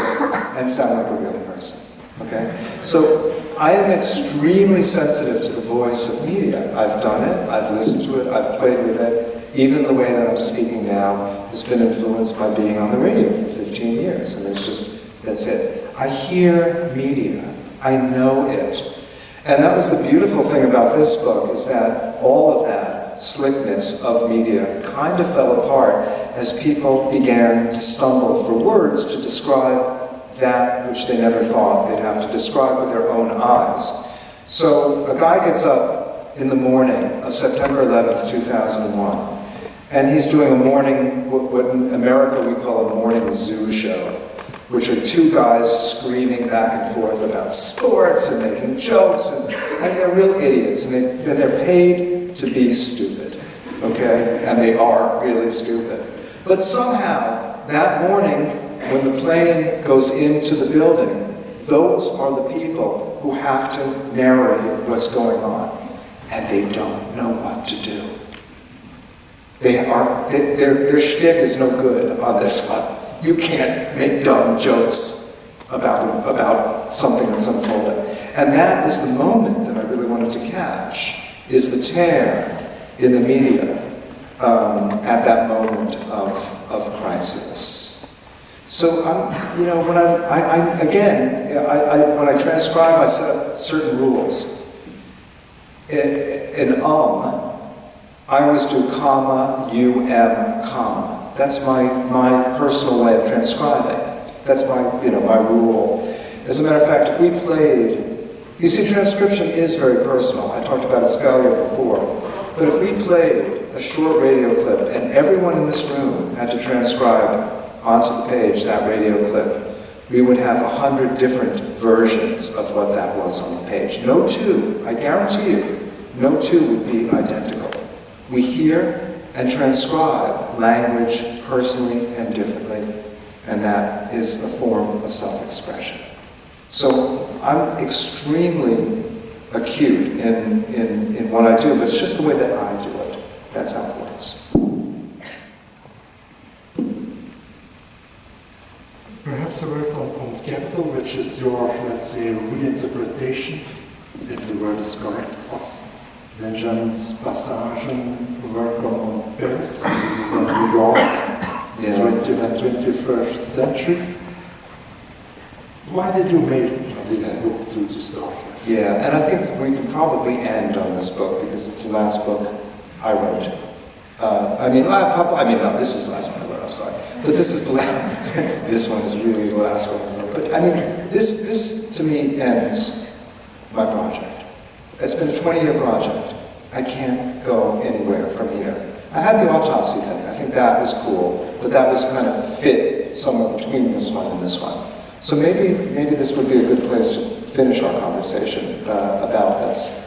and sound like a real person. Okay? So I am extremely sensitive to the voice of media. I've done it, I've listened to it, I've played with it. Even the way that I'm speaking now has been influenced by being on the radio for 15 years. And it's just, that's it. I hear media. I know it. And that was the beautiful thing about this book, is that all of that slickness of media kind of fell apart as people began to stumble for words to describe that which they never thought they'd have to describe with their own eyes. So a guy gets up in the morning of September 11th, 2001, and he's doing a morning, what in America we call a morning zoo show, which are two guys screaming back and forth about sports and making jokes, and they're real idiots, and they're paid to be stupid, okay? And they are really stupid. But somehow, that morning, when the plane goes into the building, those are the people who have to narrate what's going on, and they don't know what to do. Their shtick is no good on this one. You can't make dumb jokes about something that's unfolding. And that is the moment that I really wanted to catch, is the tear in the media at that moment of crisis. So, you know, when I transcribe, I set up certain rules. In I always do comma, comma. That's my personal way of transcribing. That's my rule. As a matter of fact, if we played, you see, transcription is very personal. I talked about its failure before. But if we played a short radio clip and everyone in this room had to transcribe onto the page that radio clip, we would have 100 different versions of what that was on the page. No two, I guarantee you, no two would be identical. We hear and transcribe language personally and differently, and that is a form of self-expression. So I'm extremely acute in what I do, but it's just the way that I do it. That's how it works. Perhaps a word on capital, which is your, let's say, reinterpretation, if the word is correct, of Benjamin's passage and work on Paris. This is on New York, the 20th and 21st century. Why did you make this book to start with? Yeah, and I think that we can probably end on this book because it's the last book I wrote. No, this is the last one I wrote, I'm sorry. But this is the last, this one is really the last one I wrote. But I mean, this to me ends my project. It's been a 20-year project. I can't go anywhere from here. I had the autopsy thing. I think that was cool, but that was kind of fit somewhere between this one and this one. So maybe this would be a good place to finish our conversation about this.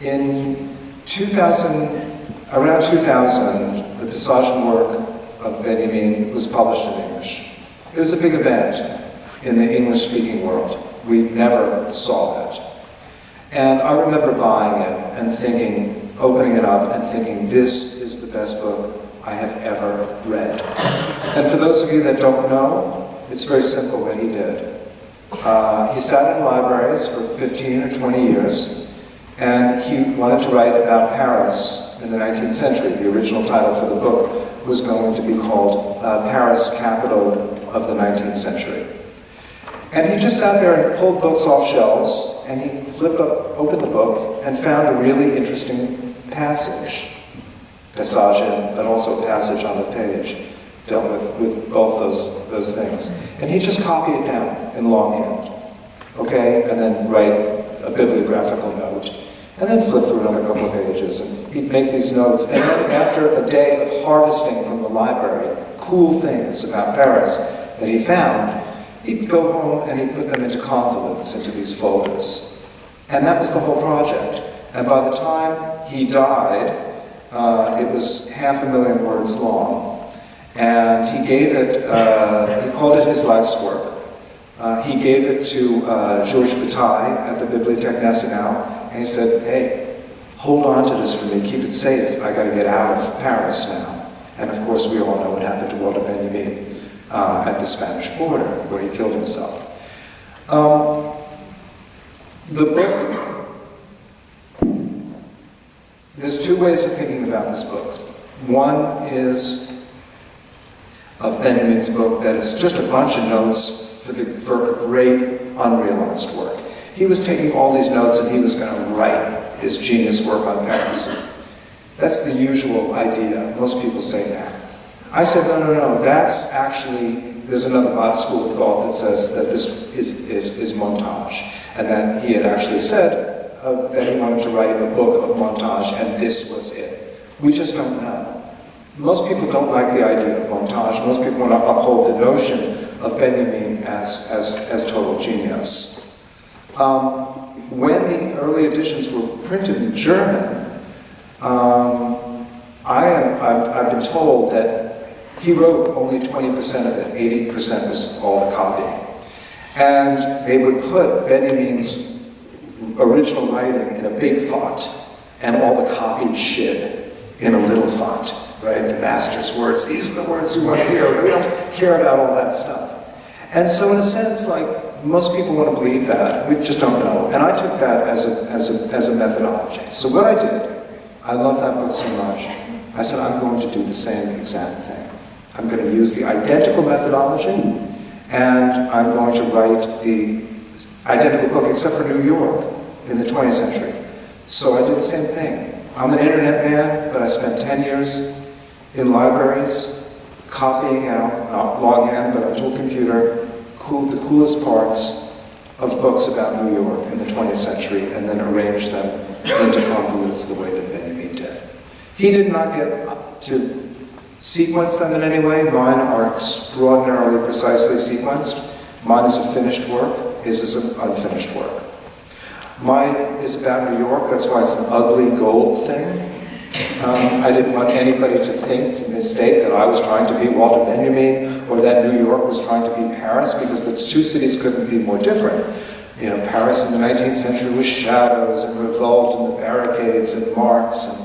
In 2000, around 2000, the passage and work of Benjamin was published in English. It was a big event in the English-speaking world. We never saw it. And I remember buying it and thinking, opening it up and thinking, this is the best book I have ever read. And for those of you that don't know, it's very simple what he did. He sat in libraries for 15 or 20 years, and he wanted to write about Paris in the 19th century. The original title for the book was going to be called Paris, Capital of the 19th Century. And he just sat there and pulled books off shelves, and he opened the book, and found a really interesting passage but also a passage on the page, dealt with both those things. And he'd just copy it down in longhand, okay, and then write a bibliographical note, and then flip through another couple of pages, and he'd make these notes, and then after a day of harvesting from the library cool things about Paris that he found, he'd go home and he'd put them into convolutes, into these folders. And that was the whole project. And by the time he died, it was 500,000 words long. And he gave it, he called it his life's work. He gave it to Georges Bataille at the Bibliothèque Nationale, and he said, hey, hold on to this for me, keep it safe, I gotta get out of Paris now. And of course we all know what happened to Walter Benjamin at the Spanish border, where he killed himself. The book, there's two ways of thinking about this book. One is of Benjamin's book, that it's just a bunch of notes for great unrealized work. He was taking all these notes and he was going to write his genius work on Paris. That's the usual idea. Most people say that. I said, no, that's actually, there's another school of thought that says that this is montage, and that he had actually said that he wanted to write a book of montage, and this was it. We just don't know. Most people don't like the idea of montage. Most people want to uphold the notion of Benjamin as total genius. When the early editions were printed in German, I've been told that he wrote only 20% of it, 80% was all the copying. And they would put Benjamin's original writing in a big font, and all the copied shit in a little font, right? The master's words, these are the words we want to hear. We don't care about all that stuff. And so in a sense, like, most people want to believe that. We just don't know. And I took that as a methodology. So what I did, I love that book so much, I said, I'm going to do the same exact thing. I'm going to use the identical methodology, and I'm going to write the identical book, except for New York in the 20th century. So I did the same thing. I'm an internet man, but I spent 10 years in libraries, copying out, not longhand, but onto a computer, the coolest parts of books about New York in the 20th century, and then arrange them into convolutes the way that Benjamin did. He did not get to sequence them in any way. Mine are extraordinarily precisely sequenced. Mine is a finished work. His is an unfinished work. Mine is about New York. That's why it's an ugly gold thing. I didn't want anybody to mistake that I was trying to be Walter Benjamin, or that New York was trying to be Paris, because the two cities couldn't be more different. You know, Paris in the 19th century was shadows and revolt and the barricades and marks and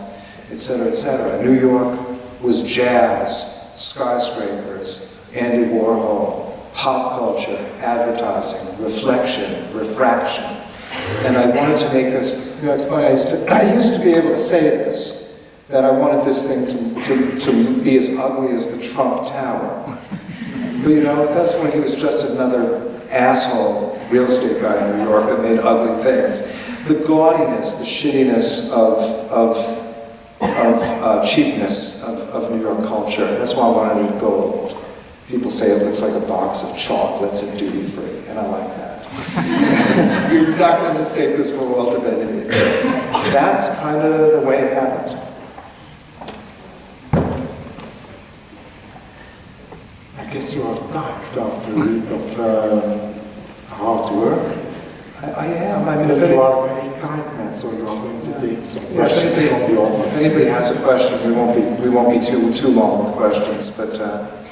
et cetera, et cetera. New York was jazz, skyscrapers, Andy Warhol, pop culture, advertising, reflection, refraction. And I wanted to make this, you know, it's funny, I used to be able to say this, that I wanted this thing to be as ugly as the Trump Tower. But you know, that's when he was just another asshole real estate guy in New York that made ugly things. The gaudiness, the shittiness of cheapness of New York culture, that's why I wanted it gold. People say it looks like a box of chocolates and duty-free, and I like that. You're not going to mistake this for Walter Benjamin. So that's kind of the way it happened. I guess you are tired after a week of hard work. I am. I mean, But you are a very kind man, so you are going to take some questions from the if audience. anybody has a question, we won't be too long with questions, but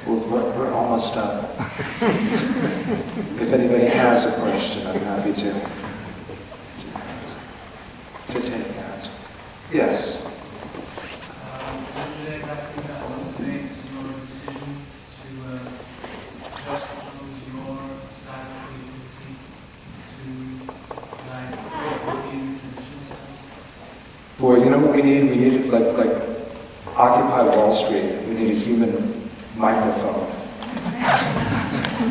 we're almost done. If anybody has a question, I'm happy to take that. Yes. Or you know what we need? We need like Occupy Wall Street. We need a human microphone.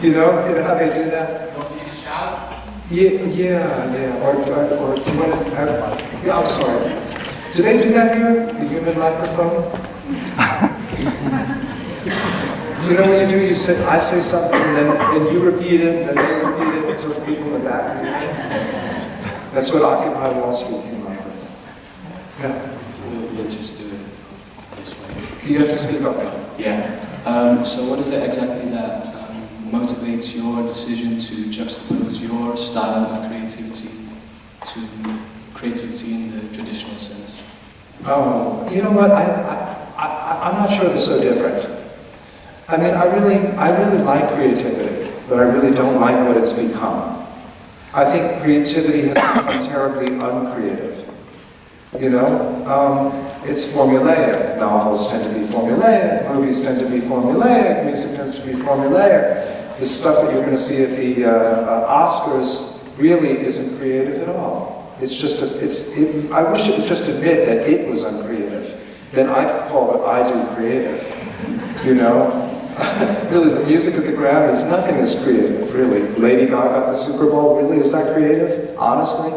You know how they do that? Want me to shout? Yeah. Or do you want to have? Yeah, I'm sorry. Do they do that here? The human microphone? Do you know what you do? You say, I say something, and you repeat it, and then they repeat it until the people in the back repeat it. That's what Occupy Wall Street came up with. Yeah. We'll just do it this way. You have to speak up now. Yeah. So what is it exactly that motivates your decision to juxtapose your style of creativity to creativity in the traditional sense? Oh, you know what? I'm not sure they're so different. I mean, I really like creativity, but I really don't like what it's become. I think creativity has become terribly uncreative. You know, it's formulaic. Novels tend to be formulaic. Movies tend to be formulaic. Music tends to be formulaic. The stuff that you're going to see at the Oscars really isn't creative at all. It's just I wish it would just admit that it was uncreative. Then I could call what I do creative. You know? Really, the music of the Grammys, nothing is creative, really. Lady Gaga at the Super Bowl, really, is that creative? Honestly?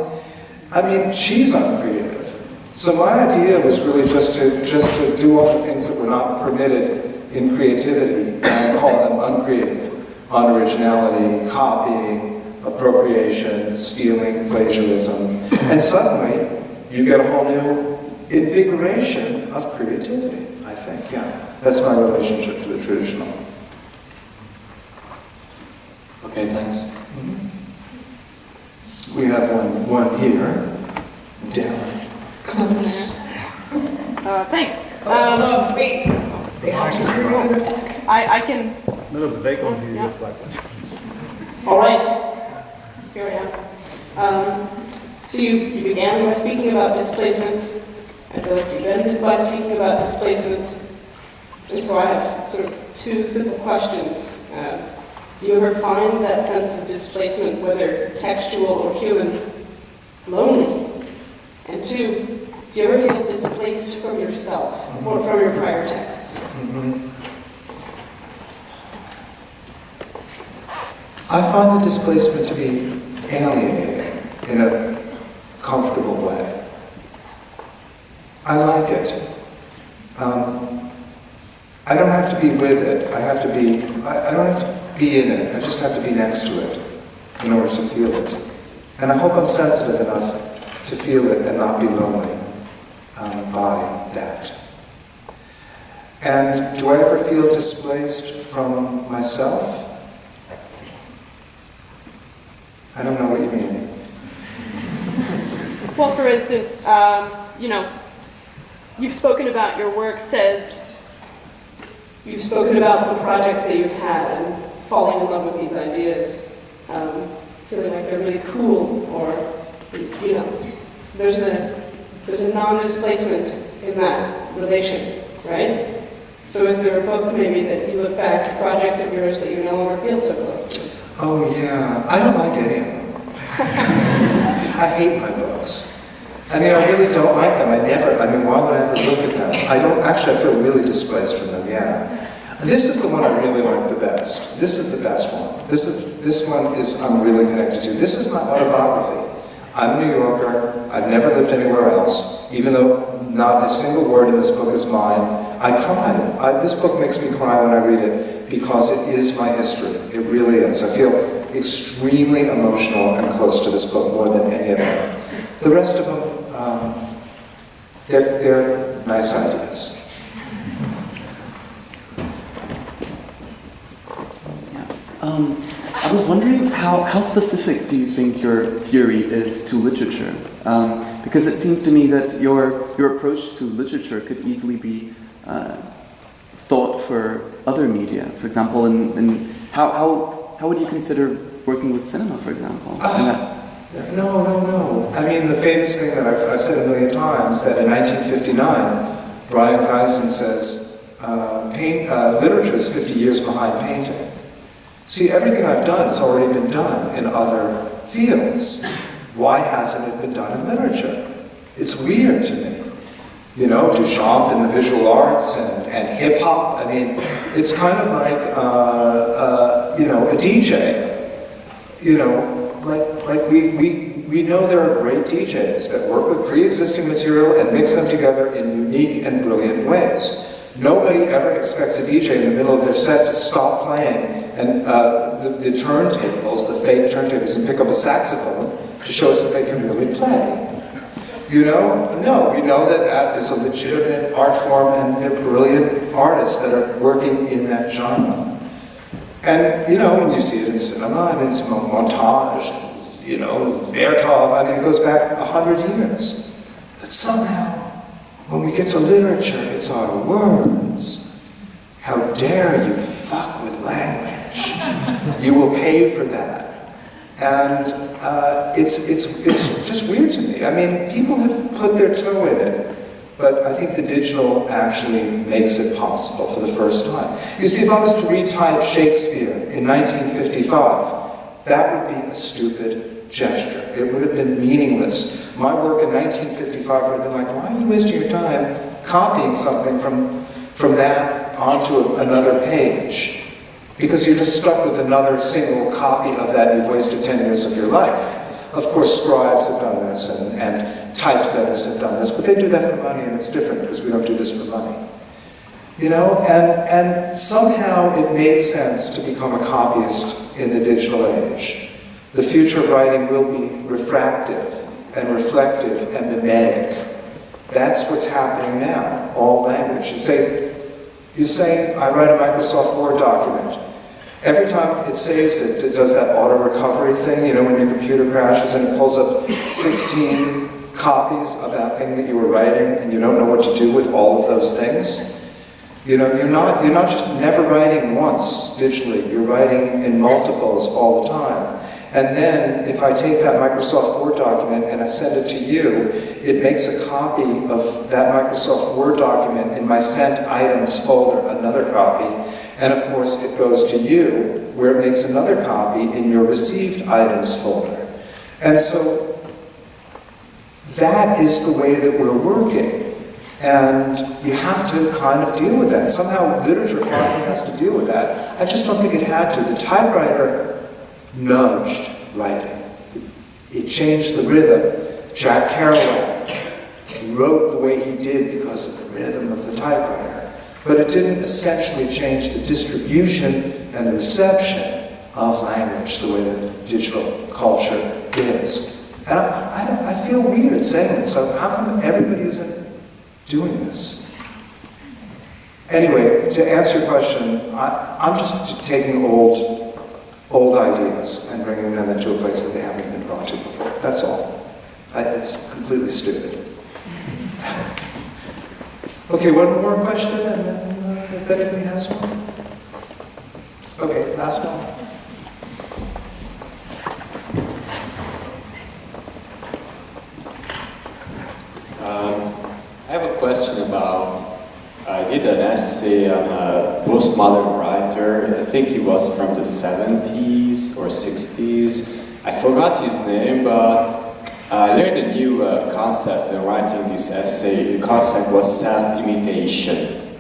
I mean, she's uncreative. So my idea was really just to do all the things that were not permitted in creativity, and call them uncreative. Unoriginality, copying, appropriation, stealing, plagiarism. And suddenly, you get a whole new invigoration of creativity, I think, yeah. That's my relationship to the traditional. Okay, thanks. We have one here, down close. Thanks. Wait. They have to hear you in the back. I can. No, but they can't hear Yeah. you like that. All right. Here we are. So you began by speaking about displacement. I feel like you ended by speaking about displacement. And so I have sort of two simple questions. Do you ever find that sense of displacement, whether textual or human, lonely? And two, do you ever feel displaced from yourself or from your prior texts? I find the displacement to be alienating in a comfortable way. I like it. I don't have to be with it. I don't have to be in it. I just have to be next to it in order to feel it. And I hope I'm sensitive enough to feel it and not be lonely by that. And do I ever feel displaced from myself? I don't know what you mean. Well, for instance, you've spoken about your work you've spoken about the projects that you've had and falling in love with these ideas, feeling like they're really cool, or, there's a non-displacement in that relation, right? So is there a book maybe that you look back, a project of yours that you no longer feel so close to? Oh yeah, I don't like any of them. I hate my books. I mean, I really don't like them. Why would I ever look at them? I feel really displaced from them, yeah. This is the one I really like the best. This is the best one. This one is I'm really connected to. This is my autobiography. I'm a New Yorker. I've never lived anywhere else. Even though not a single word in this book is mine, I cry. This book makes me cry when I read it because it is my history. It really is. I feel extremely emotional and close to this book more than any of them. The rest of them, they're nice ideas. I was wondering how specific do you think your theory is to literature? Because it seems to me that your approach to literature could easily be thought for other media. For example, how would you consider working with cinema, for example? No. I mean, the famous thing that I've said a million times, that in 1959, Brian Gysin says, literature is 50 years behind painting. See, everything I've done has already been done in other fields. Why hasn't it been done in literature? It's weird to me. You know, Duchamp in the visual arts and hip hop. I mean, it's kind of like, you know, a DJ. You know, like we know there are great DJs that work with pre-existing material and mix them together in unique and brilliant ways. Nobody ever expects a DJ in the middle of their set to stop playing and the turntables, the fake turntables, and pick up a saxophone to show us that they can really play. You know? No, we know that that is a legitimate art form and they're brilliant artists that are working in that genre. And, you know, when you see it in cinema and it's montage, you know, Vertov, I mean, it goes back 100 years. But somehow, when we get to literature, it's our words. How dare you fuck with language? You will pay for that. And it's just weird to me. I mean, people have put their toe in it, but I think the digital actually makes it possible for the first time. You see, if I was to retype Shakespeare in 1955, that would be a stupid gesture. It would have been meaningless. My work in 1955 would have been like, why are you wasting your time copying something from that onto another page? Because you're just stuck with another single copy of that. You've wasted 10 years of your life. Of course, scribes have done this, and typesetters have done this, but they do that for money, and it's different because we don't do this for money. You know, and somehow it made sense to become a copyist in the digital age. The future of writing will be refractive and reflective and mimetic. That's what's happening now, all language. You say, I write a Microsoft Word document. Every time it saves it, it does that auto recovery thing, you know, when your computer crashes and it pulls up 16 copies of that thing that you were writing and you don't know what to do with all of those things. You know, you're not just never writing once digitally, you're writing in multiples all the time. And then, if I take that Microsoft Word document and I send it to you, it makes a copy of that Microsoft Word document in my sent items folder, another copy. And of course, it goes to you, where it makes another copy in your received items folder. And so, that is the way that we're working. And you have to kind of deal with that. Somehow, literature finally has to deal with that. I just don't think it had to. The typewriter nudged writing. It changed the rhythm. Jack Kerouac wrote the way he did because of the rhythm of the typewriter. But it didn't essentially change the distribution and the reception of language the way that digital culture is. And I feel weird saying this. So how come everybody isn't doing this? Anyway, to answer your question, I'm just taking old ideas and bringing them into a place that they haven't been brought to before. That's all. It's completely stupid. Okay, one more question, and then if anybody has one. Okay, last one. I have a question about, I did an essay on a postmodern writer. I think he was from the 70s or 60s. I forgot his name, but I learned a new concept when writing this essay. The concept was self-imitation.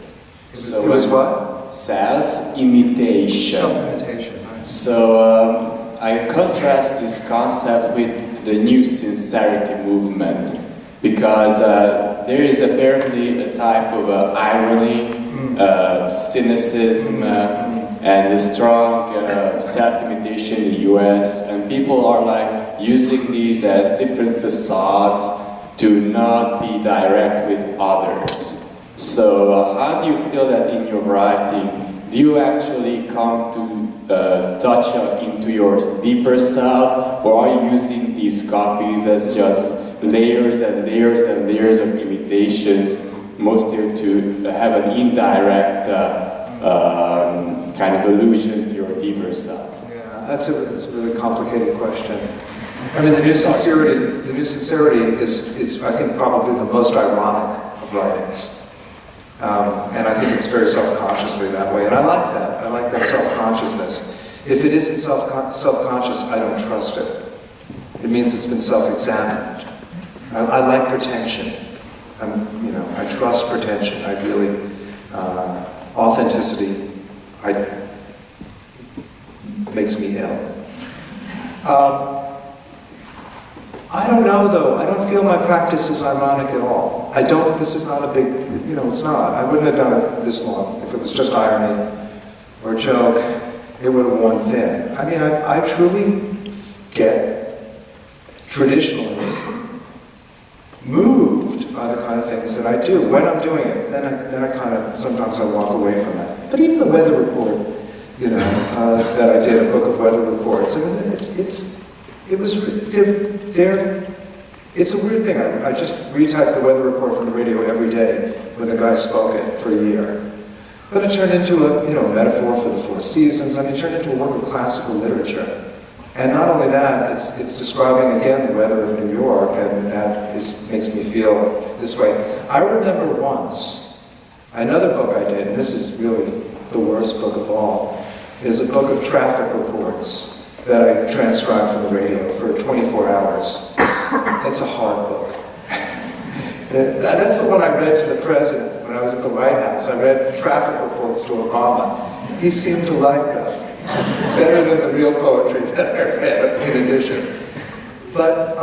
So it was what? Self-imitation. Self-imitation, right. So I contrast this concept with the new sincerity movement, because there is apparently a type of irony, cynicism, and a strong self-imitation in the US, and people are like using these as different facades to not be direct with others. So how do you feel that in your writing, do you actually come to touch into your deeper self, or are you using these copies as just layers and layers and layers of imitations, mostly to have an indirect kind of allusion to your deeper self? Yeah, that's a really complicated question. I mean, the new sincerity is I think, probably the most ironic of writings. And I think it's very self-consciously that way, and I like that. I like that self-consciousness. If it isn't self-conscious, I don't trust it. It means it's been self-examined. I like pretension. I trust pretension. I really, authenticity, makes me ill. I don't know though. I don't feel my practice is ironic at all. This is not a big, it's not. I wouldn't have done it this long if it was just irony or joke. It would have worn thin. I mean, I truly get traditionally moved by the kind of things that I do. When I'm doing it, then I kind of, sometimes I walk away from it. But even the weather report, that I did, a book of weather reports, I mean, it's a weird thing. I just retyped the weather report from the radio every day when the guy spoke it for a year. But it turned into a metaphor for the four seasons. I mean, it turned into a work of classical literature. And not only that, it's describing again the weather of New York, and that makes me feel this way. I remember once, another book I did, and this is really the worst book of all, is a book of traffic reports that I transcribed from the radio for 24 hours. It's a hard book. That's the one I read to the president when I was at the White House. I read traffic reports to Obama. He seemed to like that better than the real poetry that I read, in addition. But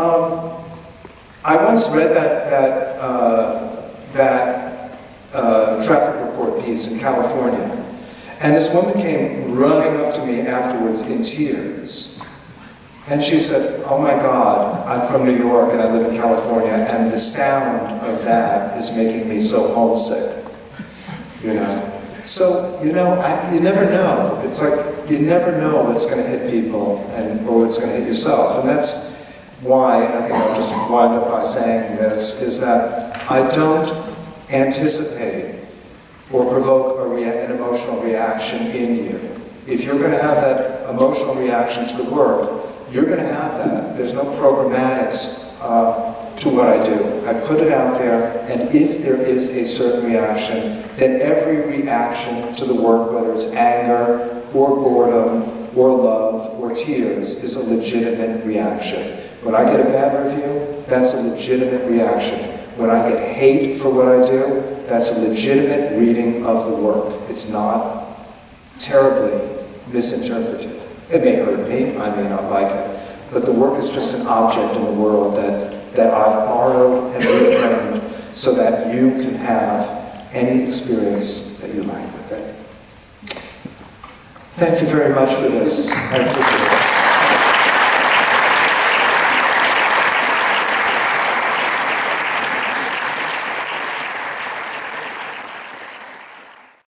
I once read that traffic report piece in California, and this woman came running up to me afterwards in tears. And she said, "Oh my God, I'm from New York and I live in California, and the sound of that is making me so homesick." So, you never know. It's like, you never know what's going to hit people or what's going to hit yourself. And that's why, and I think I'll just wind up by saying this, is that I don't anticipate or provoke an emotional reaction in you. If you're going to have that emotional reaction to the work, you're going to have that. There's no programmatics to what I do. I put it out there, and if there is a certain reaction, then every reaction to the work, whether it's anger or boredom or love or tears, is a legitimate reaction. When I get a bad review, that's a legitimate reaction. When I get hate for what I do, that's a legitimate reading of the work. It's not terribly misinterpreted. It may hurt me, I may not like it, but the work is just an object in the world that I've borrowed and reframed so that you can have any experience that you like with it. Thank you very much for this. I appreciate it.